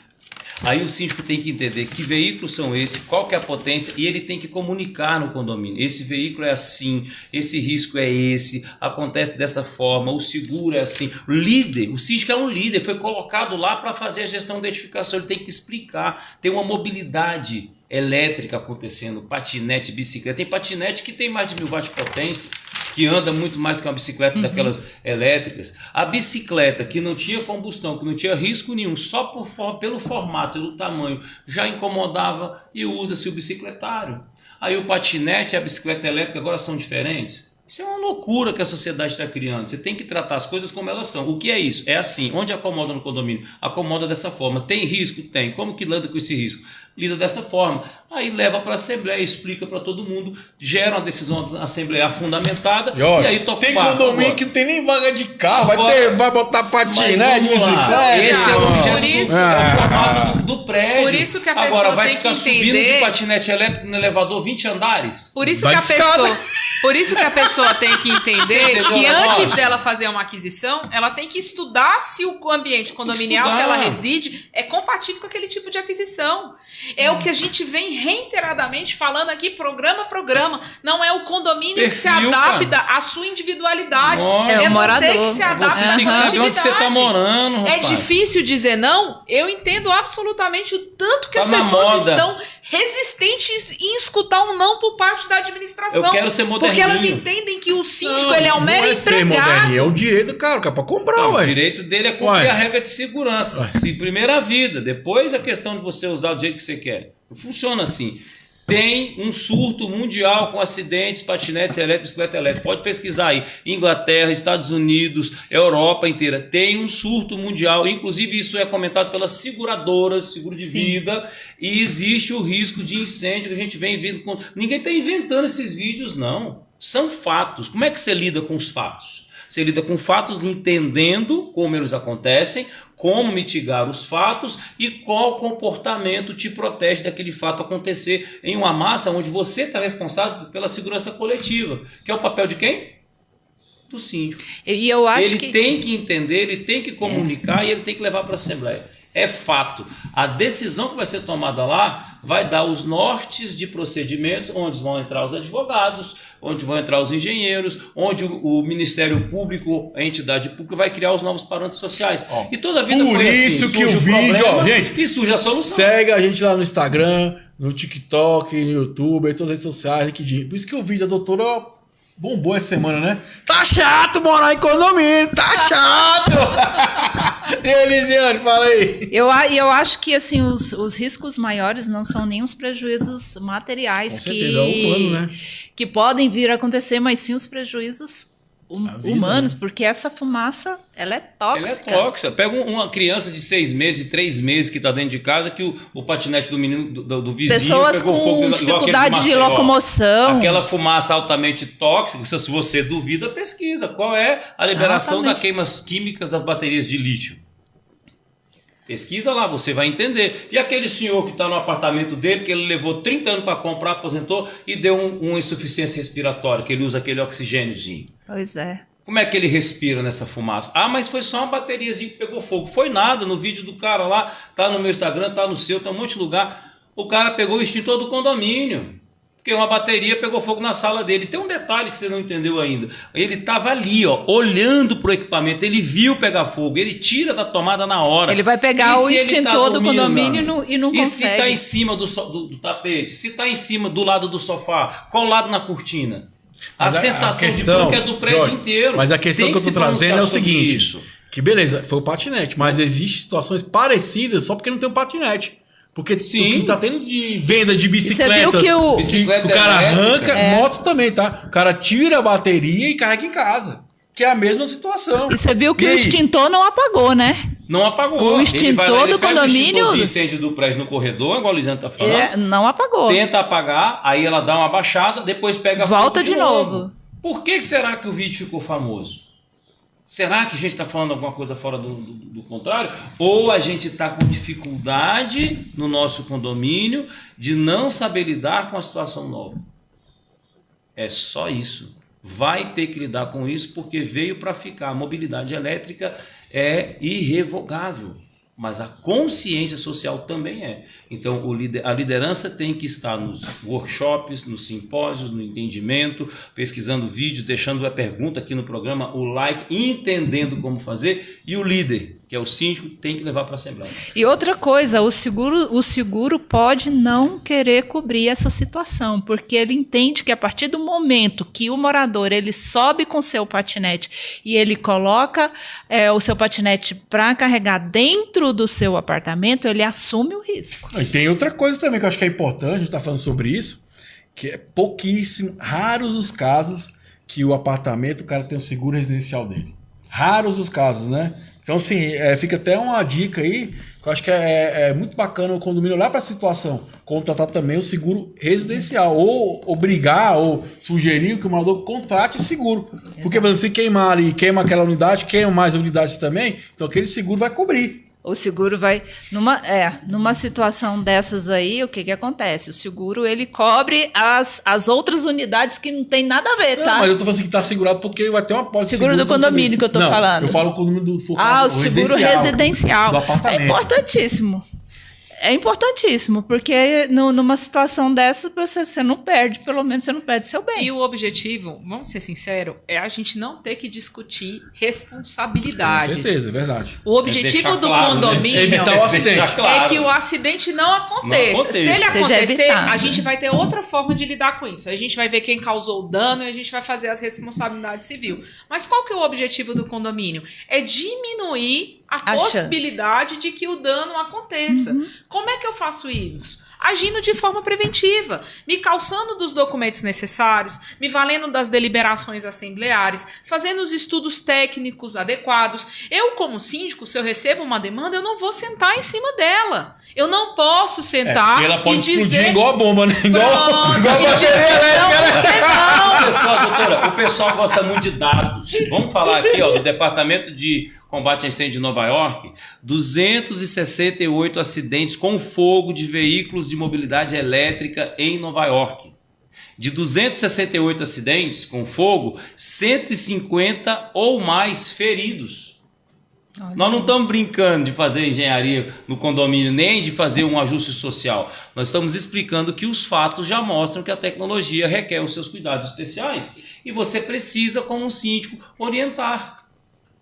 Aí o síndico tem que entender que veículos são esses, qual que é a potência, e ele tem que comunicar no condomínio. Esse veículo é assim, esse risco é esse, acontece dessa forma, o seguro é assim. O líder, o síndico é um líder, foi colocado lá para fazer a gestão da edificação, ele tem que explicar. Tem uma mobilidade elétrica acontecendo, patinete, bicicleta. Tem patinete que tem mais de 1000 watts de potência, que anda muito mais que uma bicicleta daquelas elétricas. A bicicleta que não tinha combustão, que não tinha risco nenhum, só pelo formato e pelo tamanho, já incomodava, e usa-se o bicicletário. Aí o patinete e a bicicleta elétrica agora são diferentes. Isso é uma loucura que a sociedade está criando. Você tem que tratar as coisas como elas são. O que é isso? É assim. Onde acomoda no condomínio? Acomoda dessa forma. Tem risco? Tem. Como que lida com esse risco? Lida dessa forma. Aí leva para a Assembleia, explica para todo mundo, gera uma decisão assemblear fundamentada e aí toca tem condomínio que não tem nem vaga de carro, vai botar patinete, bicicleta. Esse é o objetivo, é o formato do prédio. Por isso que a pessoa agora vai tem ficar que entender... subindo de patinete elétrico no elevador 20 andares? Por isso que a pessoa tem que entender que antes dela fazer uma aquisição, ela tem que estudar se o ambiente condominial que ela reside é compatível com aquele tipo de aquisição. É o que a gente vem reiteradamente falando aqui, programa a programa. Não é o condomínio que se adapta à sua individualidade. É o morador. Você que se adapta Você à tem que sua saber onde você está atividade. morando, É rapaz. difícil dizer não? Eu entendo absolutamente o tanto que Tá as na pessoas moda. estão resistentes em escutar um não por parte da administração. Eu quero ser moderninho. Porque elas entendem que o síndico ele é um mero não é ser empregado. moderninho, é o direito do cara, o cara pode comprar, Não, o ué. direito dele é cumprir Ué. a regra de segurança. Se primeiro a vida, depois a questão de você usar do jeito que você quer. Não funciona assim. Tem um surto mundial com acidentes, patinetes elétricos, bicicleta elétrica. Pode pesquisar aí. Inglaterra, Estados Unidos, Europa inteira. Tem um surto mundial. Inclusive, isso é comentado pelas seguradoras, seguro de vida. E existe o risco de incêndio que a gente vem vendo. Ninguém está inventando esses vídeos, não. São fatos. Como é que você lida com os fatos? Você lida com fatos entendendo como eles acontecem, como mitigar os fatos e qual comportamento te protege daquele fato acontecer em uma massa onde você está responsável pela segurança coletiva, que é o papel de quem? Do síndico. E eu acho Ele tem que entender, ele tem que comunicar e ele tem que levar para a Assembleia. É fato. A decisão que vai ser tomada lá vai dar os nortes de procedimentos, onde vão entrar os advogados, onde vão entrar os engenheiros, onde o Ministério Público, a entidade pública, vai criar os novos parâmetros sociais. E toda a vida Por foi isso assim. que o Surge vídeo, problema ó, gente, e surge a solução. segue a gente lá no Instagram, no TikTok, no YouTube, em todas as redes sociais, LinkedIn. Por isso que o vídeo da doutora ó, bombou essa semana, né? Tá chato morar em condomínio, tá chato! E Elisiane, fala aí. Eu acho que assim os riscos maiores não são nem os prejuízos materiais Com certeza, é humano, né? que podem vir a acontecer, mas sim os prejuízos vida, humanos, né? porque essa fumaça ela é tóxica. Ela é tóxica. Pega uma criança de 6 meses, de 3 meses que está dentro de casa, que o patinete do menino, do vizinho, Pessoas pegou com fogo. igual dificuldade aquele de Maceió. locomoção. Aquela fumaça altamente tóxica, se você duvida, pesquisa. Qual é a liberação das queimas químicas das baterias de lítio? Pesquisa lá, você vai entender. E aquele senhor que está no apartamento dele, que ele levou 30 anos para comprar, aposentou e deu uma insuficiência respiratória, que ele usa aquele oxigêniozinho. Pois é. Como é que ele respira nessa fumaça? Ah, mas foi só uma bateriazinha que pegou fogo. Foi nada, no vídeo do cara lá, tá no meu Instagram, tá no seu, tá em um monte de lugar. O cara pegou o extintor do condomínio. Porque uma bateria pegou fogo na sala dele. Tem um detalhe que você não entendeu ainda. Ele estava ali, ó, olhando pro equipamento. Ele viu pegar fogo. Ele tira da tomada na hora. Ele vai pegar E o se ele extintor do dormindo, condomínio meu amigo? e não E se consegue. está em cima do tapete? Se está em cima do lado do sofá? Colado na cortina? A Mas sensação de bronca é do prédio Jorge, inteiro. Mas a questão Tem que eu tô se trazendo é o pronunciar sobre seguinte: isso. que beleza, foi o patinete, mas existem situações parecidas só porque não tem um patinete. Porque o que tá tendo de venda de bicicletas, Você viu que o- Bicicleta o cara elétrica. arranca, moto também, tá? O cara tira a bateria e carrega em casa. Que é a mesma situação. E você viu que E o aí? extintor não apagou, né? Não apagou. O Ele extintor vai lá, ele do pega o condomínio- extintor de incêndio do prédio no corredor, igual o Lisandro tá falando. Não apagou. Tenta apagar, aí ela dá uma baixada, depois pega Volta fogo de novo. Por que será que o vídeo ficou famoso? Será que a gente está falando alguma coisa fora do contrário? Ou a gente está com dificuldade no nosso condomínio de não saber lidar com a situação nova? É só isso. Vai ter que lidar com isso porque veio para ficar. A mobilidade elétrica é irrevogável, mas a consciência social também é. Então, a liderança tem que estar nos workshops, nos simpósios, no entendimento, pesquisando vídeos, deixando a pergunta aqui no programa, o like, entendendo como fazer, e o líder, que é o síndico, tem que levar para a Assembleia. E outra coisa, o seguro pode não querer cobrir essa situação, porque ele entende que a partir do momento que o morador ele sobe com seu patinete e ele coloca o seu patinete para carregar dentro do seu apartamento, ele assume o risco. E tem outra coisa também que eu acho que é importante, a gente tá falando sobre isso, que é pouquíssimo, raros os casos que o apartamento, o cara tem o seguro residencial dele. Raros os casos, né? Então, assim, fica até uma dica aí, que eu acho que é muito bacana o condomínio olhar para a situação, contratar também o seguro residencial, ou obrigar, ou sugerir que o morador contrate seguro. Porque, por exemplo, se queimar ali, queima aquela unidade, queima mais unidades também, então aquele seguro vai cobrir. O seguro vai... Numa situação dessas aí, o que acontece? O seguro, ele cobre as outras unidades que não tem nada a ver, tá? Não, mas eu tô falando assim que tá segurado porque vai ter uma pólice. Seguro do condomínio que eu tô falando. Eu falo o condomínio do o seguro residencial. Do apartamento. É importantíssimo. É importantíssimo, porque numa situação dessa você não perde, pelo menos você não perde seu bem. E o objetivo, vamos ser sinceros, é a gente não ter que discutir responsabilidades. Com certeza, é verdade. O objetivo do condomínio evitar o acidente. é que o acidente não aconteça. Se ele acontecer, a gente vai ter outra forma de lidar com isso. A gente vai ver quem causou o dano e a gente vai fazer as responsabilidades civil. Mas qual que é o objetivo do condomínio? É diminuir a possibilidade de que o dano aconteça. Como é que eu faço isso? Agindo de forma preventiva, me calçando dos documentos necessários, me valendo das deliberações assembleares, fazendo os estudos técnicos adequados. Eu, como síndico, se eu recebo uma demanda, eu não vou sentar em cima dela. Eu não posso sentar ela pode e dizer... explodir igual a bomba, né? Igual a Doutora, o pessoal gosta muito de dados. Vamos falar aqui, do Departamento de Combate a Incêndio de Nova York, 268 acidentes com fogo de veículos de mobilidade elétrica em Nova York. De 268 acidentes com fogo, 150 ou mais feridos. Nós não estamos brincando de fazer engenharia no condomínio, nem de fazer um ajuste social. Nós estamos explicando que os fatos já mostram que a tecnologia requer os seus cuidados especiais e você precisa, como um síndico, orientar.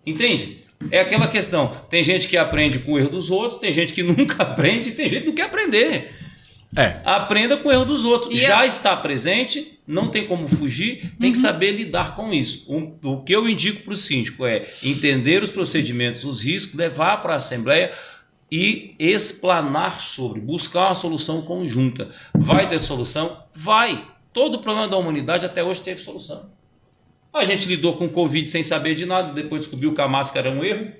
Entende? É aquela questão, tem gente que aprende com o erro dos outros, tem gente que nunca aprende, tem gente que não quer aprender. Aprenda com o erro dos outros. Já está presente, não tem como fugir, tem que saber lidar com isso. O que eu indico para o síndico é entender os procedimentos, os riscos, levar para a Assembleia e explanar sobre, buscar uma solução conjunta. Vai ter solução? Vai. Todo problema da humanidade até hoje teve solução. A gente lidou com o Covid sem saber de nada, depois descobriu que a máscara era um erro.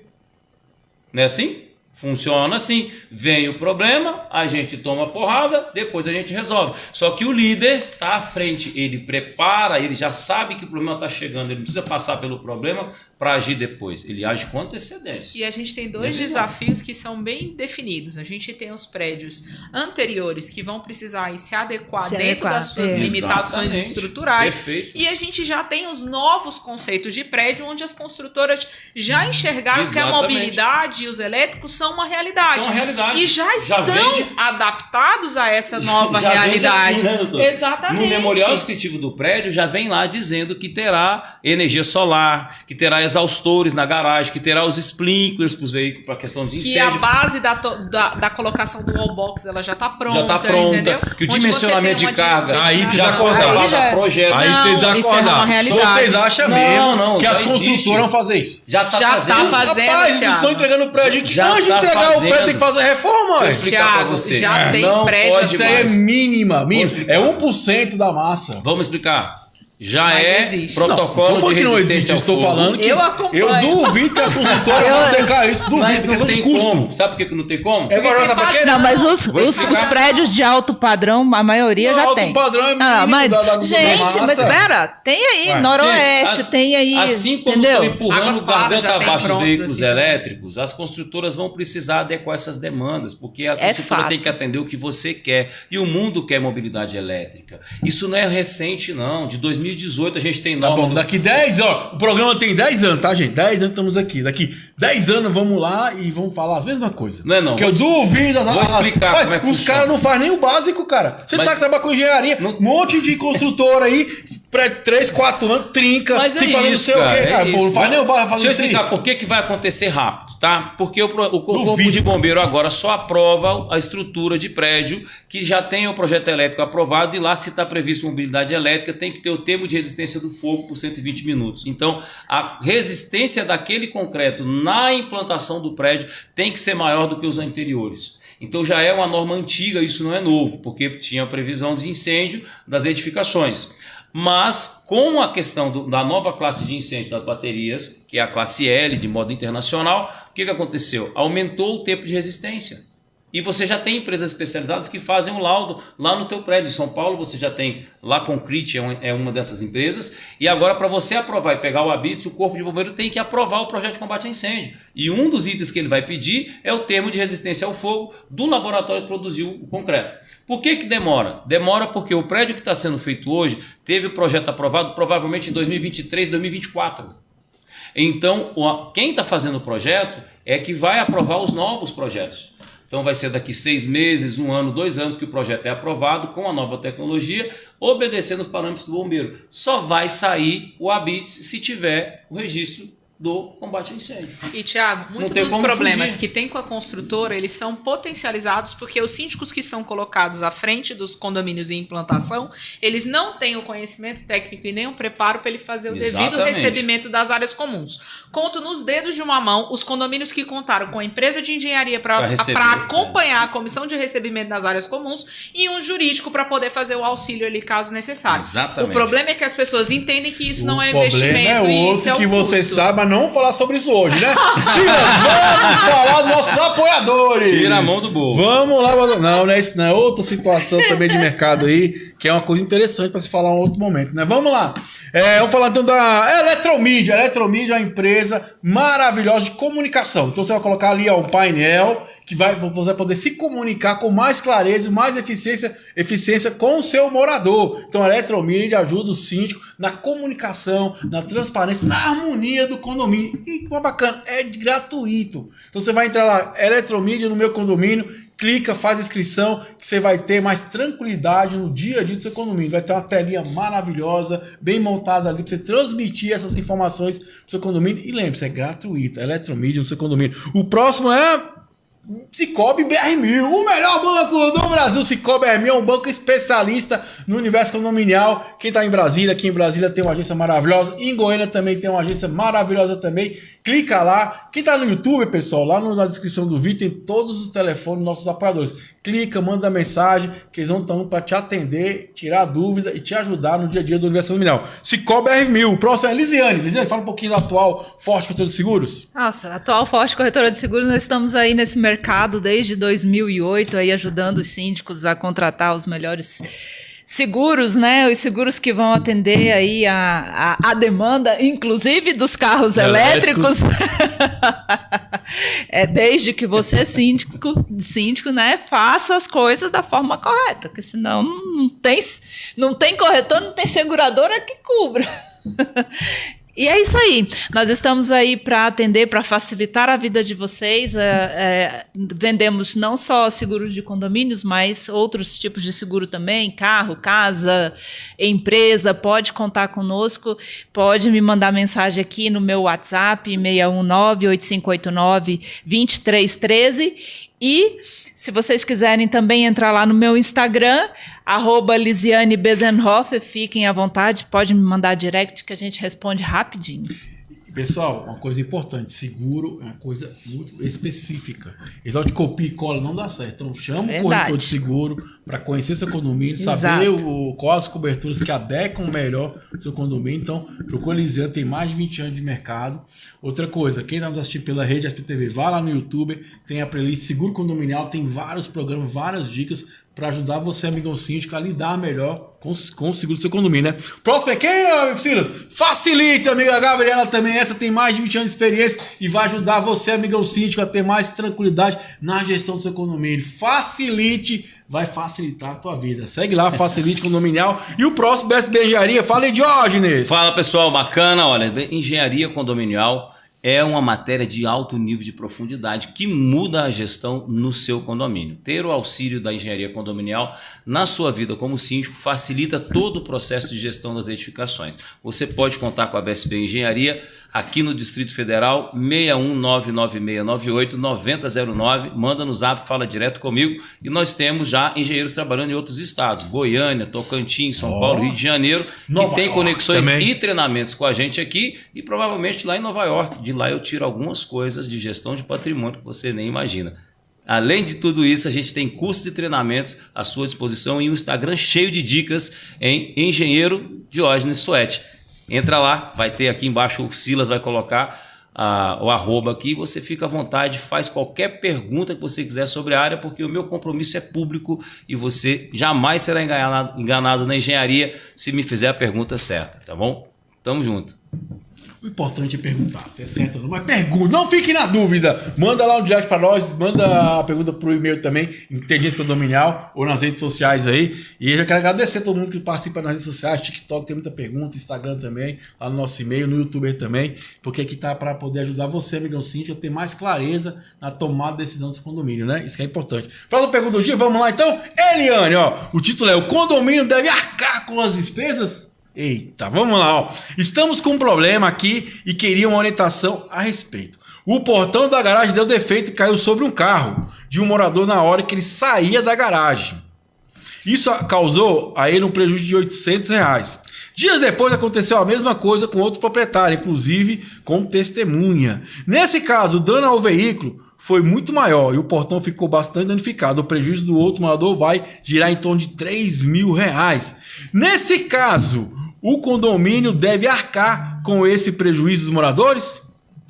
Não é assim? Funciona assim. Vem o problema, a gente toma porrada, depois a gente resolve. Só que o líder está à frente, ele prepara, ele já sabe que o problema está chegando, ele não precisa passar pelo problema para agir depois. Ele age com antecedência. E a gente tem dois desafios que são bem definidos. A gente tem os prédios anteriores que vão precisar se adequar dentro das suas limitações estruturais. Perfeito. E a gente já tem os novos conceitos de prédio onde as construtoras já enxergaram que a mobilidade e os elétricos são uma realidade. São uma realidade. E já estão adaptados a essa nova realidade. Assim, né, exatamente. No memorial descritivo do prédio já vem lá dizendo que terá energia solar, que terá exaustores na garagem, que terá os sprinklers para os veículos, para a questão de incêndio. Que a base da colocação do wallbox ela já está pronta. Já está pronta. Entendeu? Que o dimensionamento de carga. Aí vocês já acordaram. Projeto. Aí vocês acordaram. Vocês acham mesmo que as construtoras vão fazer isso? Já está fazendo. Rapaz, eles estão entregando o prédio. Que já antes de entregar o prédio tem que fazer reforma. Deixa eu explicar para você. Já tem prédio. Isso aí é mínima. É 1% da massa. Vamos explicar. Já Mas é existe. protocolo de resistência ao estou fogo. falando que eu acompanho. Eu duvido que a construtora vão adequar isso. Duvido, mas não tem como. Sabe por que não tem como? Não, mas os prédios de alto padrão, a maioria já tem. Alto padrão é mínimo mas, gente, mas pera, tem aí, Noroeste, tem aí, assim como entendeu? estão empurrando garganta abaixo os veículos assim, elétricos, as construtoras vão precisar adequar essas demandas, porque a construtora tem que atender o que você quer. E o mundo quer mobilidade elétrica. Isso não é recente, não. De 2018 a gente tem norma. Tá bom, daqui 10 anos, o programa tem 10 anos, tá, gente? 10 anos estamos aqui. Daqui 10 anos vamos lá e vamos falar a mesma coisa. Não é não. Que eu duvido. Vou explicar mas como é que os caras não fazem nem o básico, cara. Você tá trabalhando com engenharia, um monte de construtor aí, 3, 4 anos, trinca. Mas é tem que fazer isso, não sei cara, o quê. Cara, pô, não faz nem o básico, fazer Deixa eu isso explicar aí. por que vai acontecer rápido, tá? Porque o Corpo de Bombeiro agora só aprova a estrutura de prédio que já tem o projeto elétrico aprovado e lá se está previsto mobilidade elétrica tem que ter o termo de resistência do fogo por 120 minutos. Então, a resistência daquele concreto na implantação do prédio tem que ser maior do que os anteriores. Então já é uma norma antiga, isso não é novo, porque tinha a previsão de incêndio das edificações. Mas com a questão da nova classe de incêndio das baterias, que é a classe L de modo internacional, o que aconteceu? Aumentou o tempo de resistência. E você já tem empresas especializadas que fazem um laudo lá no teu prédio. Em São Paulo você já tem, lá Concrete é uma dessas empresas. E agora para você aprovar e pegar o habite, o Corpo de Bombeiro tem que aprovar o projeto de combate a incêndio. E um dos itens que ele vai pedir é o termo de resistência ao fogo do laboratório que produziu o concreto. Por que demora? Demora porque o prédio que está sendo feito hoje teve o projeto aprovado provavelmente em 2023, 2024. Então quem está fazendo o projeto é que vai aprovar os novos projetos. Então vai ser daqui 6 meses, 1 ano, 2 anos que o projeto é aprovado com a nova tecnologia, obedecendo os parâmetros do bombeiro. Só vai sair o ABITS se tiver o registro do combate a incêndio. E, Tiago, muitos dos problemas que tem com a construtora, eles são potencializados porque os síndicos que são colocados à frente dos condomínios em implantação, eles não têm o conhecimento técnico e nem o preparo para ele fazer o devido recebimento das áreas comuns. Conto nos dedos de uma mão os condomínios que contaram com a empresa de engenharia para acompanhar a comissão de recebimento das áreas comuns e um jurídico para poder fazer o auxílio ali caso necessário. Exatamente. O problema é que as pessoas entendem que isso não é investimento. É e isso é que um você custo. sabe, mas não vamos falar sobre isso hoje, né? Vamos falar dos nossos apoiadores. Tira a mão do bolso. Vamos lá. Não é isso, não. É outra situação também de mercado aí, que é uma coisa interessante para se falar em outro momento, né? Vamos lá. Vamos falar então da Eletromídia. A Eletromídia é uma empresa maravilhosa de comunicação. Então você vai colocar ali um painel que você vai poder se comunicar com mais clareza e mais eficiência com o seu morador. Então a Eletromídia ajuda o síndico na comunicação, na transparência, na harmonia do condomínio. E que bacana, é gratuito. Então você vai entrar lá, Eletromídia no meu condomínio, clica, faz inscrição, que você vai ter mais tranquilidade no dia a dia do seu condomínio. Vai ter uma telinha maravilhosa, bem montada ali, para você transmitir essas informações pro seu condomínio. E lembre-se, é gratuito, Eletromídia no seu condomínio. O próximo é Sicoob BR1000, o melhor banco do Brasil. Sicoob BR1000 é um banco especialista no universo condominial. Quem está em Brasília, aqui em Brasília tem uma agência maravilhosa. Em Goiânia também tem uma agência maravilhosa também. Clica lá. Quem está no YouTube, pessoal, lá na descrição do vídeo tem todos os telefones dos nossos apoiadores. Clica, manda mensagem, que eles vão estar para te atender, tirar dúvida e te ajudar no dia a dia do universo condominial. Sicoob BR1000. O próximo é Lisiane. Lisiane, fala um pouquinho da atual Forte Corretora de Seguros. Nossa, a atual Forte Corretora de Seguros, nós estamos aí nesse mercado desde 2008, aí ajudando os síndicos a contratar os melhores seguros, né? Os seguros que vão atender aí a demanda, inclusive dos carros elétricos. Desde que você, síndico, né, faça as coisas da forma correta, porque senão não tem corretor, não tem seguradora que cubra. E é isso aí. Nós estamos aí para atender, para facilitar a vida de vocês. Vendemos não só seguros de condomínios, mas outros tipos de seguro também, carro, casa, empresa. Pode contar conosco, pode me mandar mensagem aqui no meu WhatsApp, 619-8589-2313. E se vocês quiserem também entrar lá no meu Instagram, @LisianeBesenhoff, fiquem à vontade, pode me mandar direct que a gente responde rapidinho. Pessoal, uma coisa importante, seguro é uma coisa muito específica. Esse de copia e cola não dá certo. Então chama o corretor de seguro para conhecer seu condomínio, saber quais as coberturas que adequam melhor o seu condomínio. Então procura a Lisiane, tem mais de 20 anos de mercado. Outra coisa, quem está nos assistindo pela rede SPTV, vá lá no YouTube, tem a playlist Seguro Condominial, tem vários programas, várias dicas para ajudar você, amigão síndico, a lidar melhor com o seguro do seu condomínio, né? Próximo é quem, amigo Silas? Facilite, amiga Gabriela também. Essa tem mais de 20 anos de experiência e vai ajudar você, amigão síndico, a ter mais tranquilidade na gestão do seu condomínio. Facilite, vai facilitar a tua vida. Segue lá, Facilite Condominial. E o próximo, BSB Engenharia. Fala aí, Diógenes. Fala, pessoal, bacana. Olha, engenharia condominial é uma matéria de alto nível de profundidade que muda a gestão no seu condomínio. Ter o auxílio da engenharia condominial na sua vida como síndico facilita todo o processo de gestão das edificações. Você pode contar com a BSB Engenharia aqui no Distrito Federal, 61996989009. Manda no zap, fala direto comigo. E nós temos já engenheiros trabalhando em outros estados, Goiânia, Tocantins, São Paulo, Rio de Janeiro, que tem conexões também e treinamentos com a gente aqui e provavelmente lá em Nova York. De lá eu tiro algumas coisas de gestão de patrimônio que você nem imagina. Além de tudo isso, a gente tem cursos e treinamentos à sua disposição e um Instagram cheio de dicas em Engenheiro Diógenes Suete. Entra lá, vai ter aqui embaixo, o Silas vai colocar o arroba aqui, você fica à vontade, faz qualquer pergunta que você quiser sobre a área, porque o meu compromisso é público e você jamais será enganado na engenharia se me fizer a pergunta certa, tá bom? Tamo junto. O importante é perguntar se é certo ou não. Mas pergunta, não fique na dúvida. Manda lá um direct para nós, manda a pergunta pro e-mail também, Inteligência Condominial, ou nas redes sociais aí. E eu já quero agradecer a todo mundo que participa nas redes sociais, TikTok tem muita pergunta, Instagram também, lá no nosso e-mail, no YouTube também, porque aqui tá para poder ajudar você, amigão síndico, a ter mais clareza na tomada de decisão do seu condomínio, né? Isso que é importante. Próxima pergunta do dia, vamos lá então. Eliane, ó, o título é: o condomínio deve arcar com as despesas? Eita, vamos lá, ó. Estamos com um problema aqui e queria uma orientação a respeito. O portão da garagem deu defeito e caiu sobre um carro de um morador na hora que ele saía da garagem. Isso causou a ele um prejuízo de R$800. Dias depois aconteceu a mesma coisa com outro proprietário, inclusive com testemunha. Nesse caso, o dano ao veículo foi muito maior e o portão ficou bastante danificado. O prejuízo do outro morador vai girar em torno de R$3.000. Nesse caso, o condomínio deve arcar com esse prejuízo dos moradores?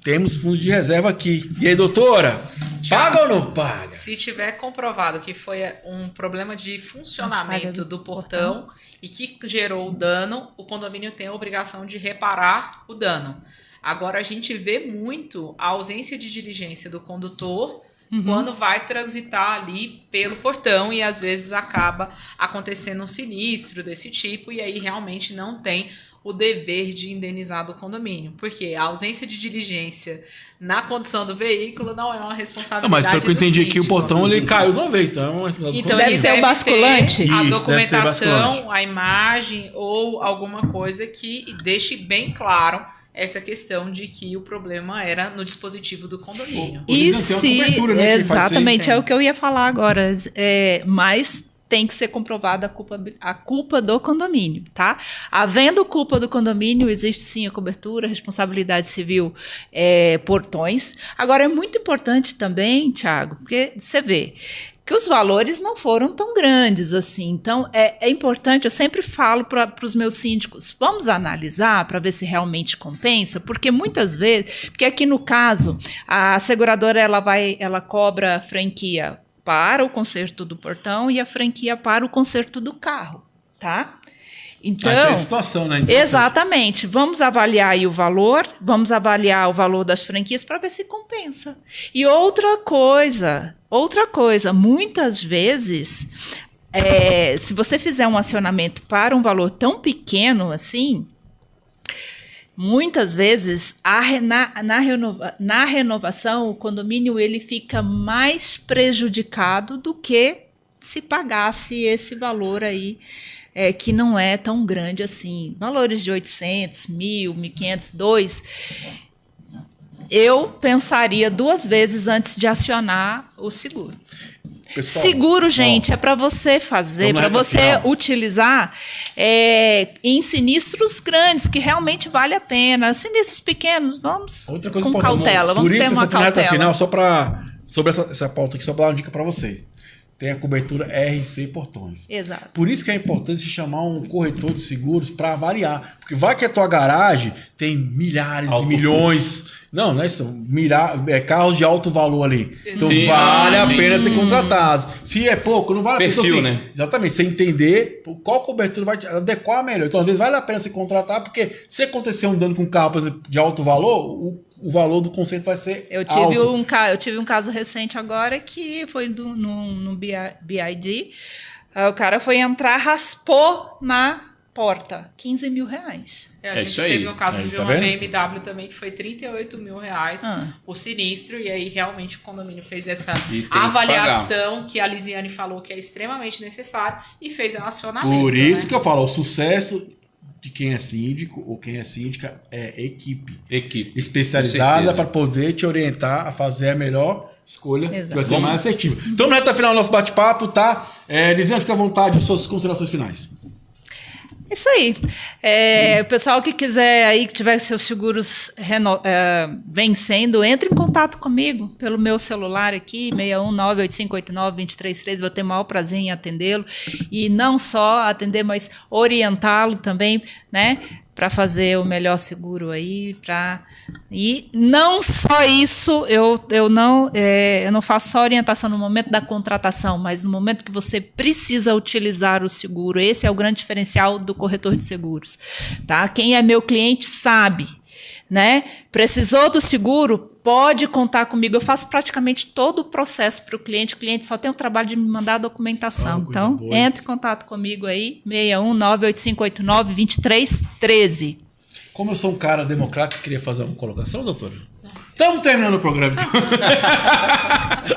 Temos fundo de reserva aqui. E aí, doutora? Paga ou não paga? Se tiver comprovado que foi um problema de funcionamento do portão e que gerou o dano, o condomínio tem a obrigação de reparar o dano. Agora, a gente vê muito a ausência de diligência do condutor quando vai transitar ali pelo portão e às vezes acaba acontecendo um sinistro desse tipo e aí realmente não tem o dever de indenizar do condomínio, porque a ausência de diligência na condição do veículo não é uma responsabilidade. Mas pelo que eu entendi aqui, o portão ele caiu de uma vez, tá? Então deve ele ser o basculante. A Isso, documentação, a imagem ou alguma coisa que deixe bem claro essa questão de que o problema era no dispositivo do condomínio. E se exatamente é o que eu ia falar agora, mas tem que ser comprovada a culpa do condomínio, tá? Havendo culpa do condomínio, existe sim a cobertura, responsabilidade civil, portões. Agora, é muito importante também, Thiago, porque você vê que os valores não foram tão grandes assim. Então, é importante, eu sempre falo para os meus síndicos, vamos analisar para ver se realmente compensa, porque muitas vezes, porque aqui no caso, a seguradora ela cobra franquia para o conserto do portão e a franquia para o conserto do carro, tá? Então, tem situação, né? Então, exatamente. Vamos avaliar aí o valor das franquias para ver se compensa. E outra coisa, muitas vezes, se você fizer um acionamento para um valor tão pequeno assim, muitas vezes, na renovação, o condomínio ele fica mais prejudicado do que se pagasse esse valor aí, que não é tão grande assim. Valores de 800, 1.000, 1.500, 2. Eu pensaria 2 vezes antes de acionar o seguro. Pessoal, seguro, gente, é para você fazer, para você utilizar em sinistros grandes, que realmente vale a pena. Sinistros pequenos, vamos com cautela, vamos ter uma cautela. Final, sobre essa pauta aqui, só para dar uma dica para vocês. Tem a cobertura RC Portões. Exato. Por isso que é importante chamar um corretor de seguros para avaliar. Porque vai que a tua garagem tem milhares e milhões. Não é isso. Carros de alto valor ali. Então vale a pena ser contratado. Se é pouco, não vale a pena. Perfil, né? Exatamente. Você entender qual cobertura vai te adequar melhor. Então, às vezes, vale a pena se contratar, porque se acontecer um dano com um carro, por exemplo, de alto valor, o valor do conserto vai ser alto. Eu tive um caso recente agora que foi no BID. O cara foi entrar, raspou na porta. R$15.000. A gente teve um caso de uma BMW também que foi R$38.000 o sinistro, e aí realmente o condomínio fez essa avaliação que a Lisiane falou que é extremamente necessário e fez um acionamento. Por isso que eu falo, o sucesso de quem é síndico ou quem é síndica é equipe especializada para poder te orientar a fazer a melhor escolha, que vai ser mais assertiva. Então, na reta final do nosso bate-papo, tá? Lisiane, fica à vontade, suas considerações finais. Isso aí. O pessoal que quiser aí, que tiver seus seguros vencendo, entre em contato comigo pelo meu celular aqui, 619-8589-233. Vou ter o maior prazer em atendê-lo. E não só atender, mas orientá-lo também, né? Para fazer o melhor seguro aí. E não só isso, eu não faço só orientação no momento da contratação, mas no momento que você precisa utilizar o seguro. Esse é o grande diferencial do corretor de seguros. Tá? Quem é meu cliente sabe. né? Precisou do seguro? Pode contar comigo. Eu faço praticamente todo o processo para o cliente. O cliente só tem o trabalho de me mandar a documentação. Então, entre em contato comigo aí, 61985892313. Como eu sou um cara democrático, queria fazer uma colocação, doutor? Estamos terminando o programa, então.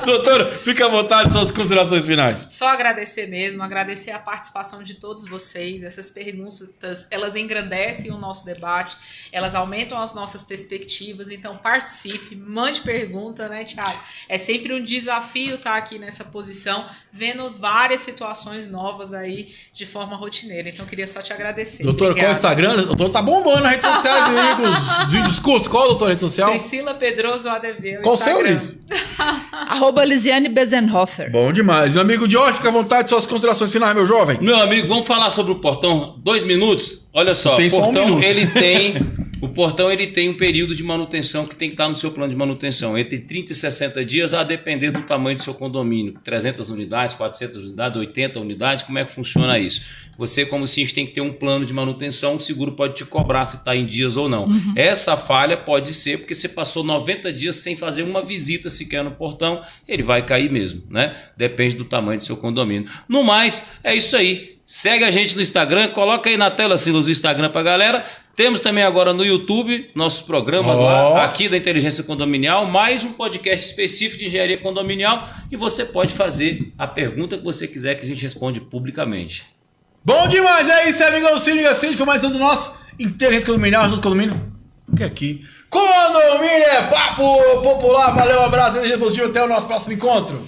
Doutora, fica à vontade, suas considerações finais. Só agradecer mesmo, agradecer a participação de todos vocês. Essas perguntas, elas engrandecem o nosso debate, elas aumentam as nossas perspectivas. Então, participe, mande pergunta, né, Thiago? É sempre um desafio estar aqui nessa posição, vendo várias situações novas aí de forma rotineira. Então, queria só te agradecer. Doutora, qual é o Instagram? O doutor tá bombando nas redes sociais aí, com os vídeos curtos. Qual, doutora, rede social? Priscila Pedroso ADV. Qual o seu, Liz? @Lisiane Bezenhofer. Bom demais. Meu amigo Jorge, fica à vontade, suas considerações finais, meu jovem. Meu amigo, vamos falar sobre o portão 2 minutos? Olha só, Tem o só um portão, minuto. o portão ele tem um período de manutenção que tem que estar no seu plano de manutenção, entre 30 e 60 dias, a depender do tamanho do seu condomínio. 300 unidades, 400 unidades, 80 unidades, como é que funciona isso? Você, como síndico, tem que ter um plano de manutenção, o seguro pode te cobrar se está em dias ou não. Essa falha pode ser porque você passou 90 dias sem fazer uma visita sequer no portão, ele vai cair mesmo, né? Depende do tamanho do seu condomínio. No mais, é isso aí. Segue a gente no Instagram, coloca aí na tela assim, o Instagram pra galera. Temos também agora no YouTube nossos programas lá, aqui da Inteligência Condominial, mais um podcast específico de engenharia condominial e você pode fazer a pergunta que você quiser que a gente responde publicamente. Bom demais, é isso, amigão. Síndica, foi mais um do nosso Inteligência Condominial, ajuda o condomínio. Porque aqui, condomínio é papo popular. Valeu, um abraço, energia positiva, até o nosso próximo encontro.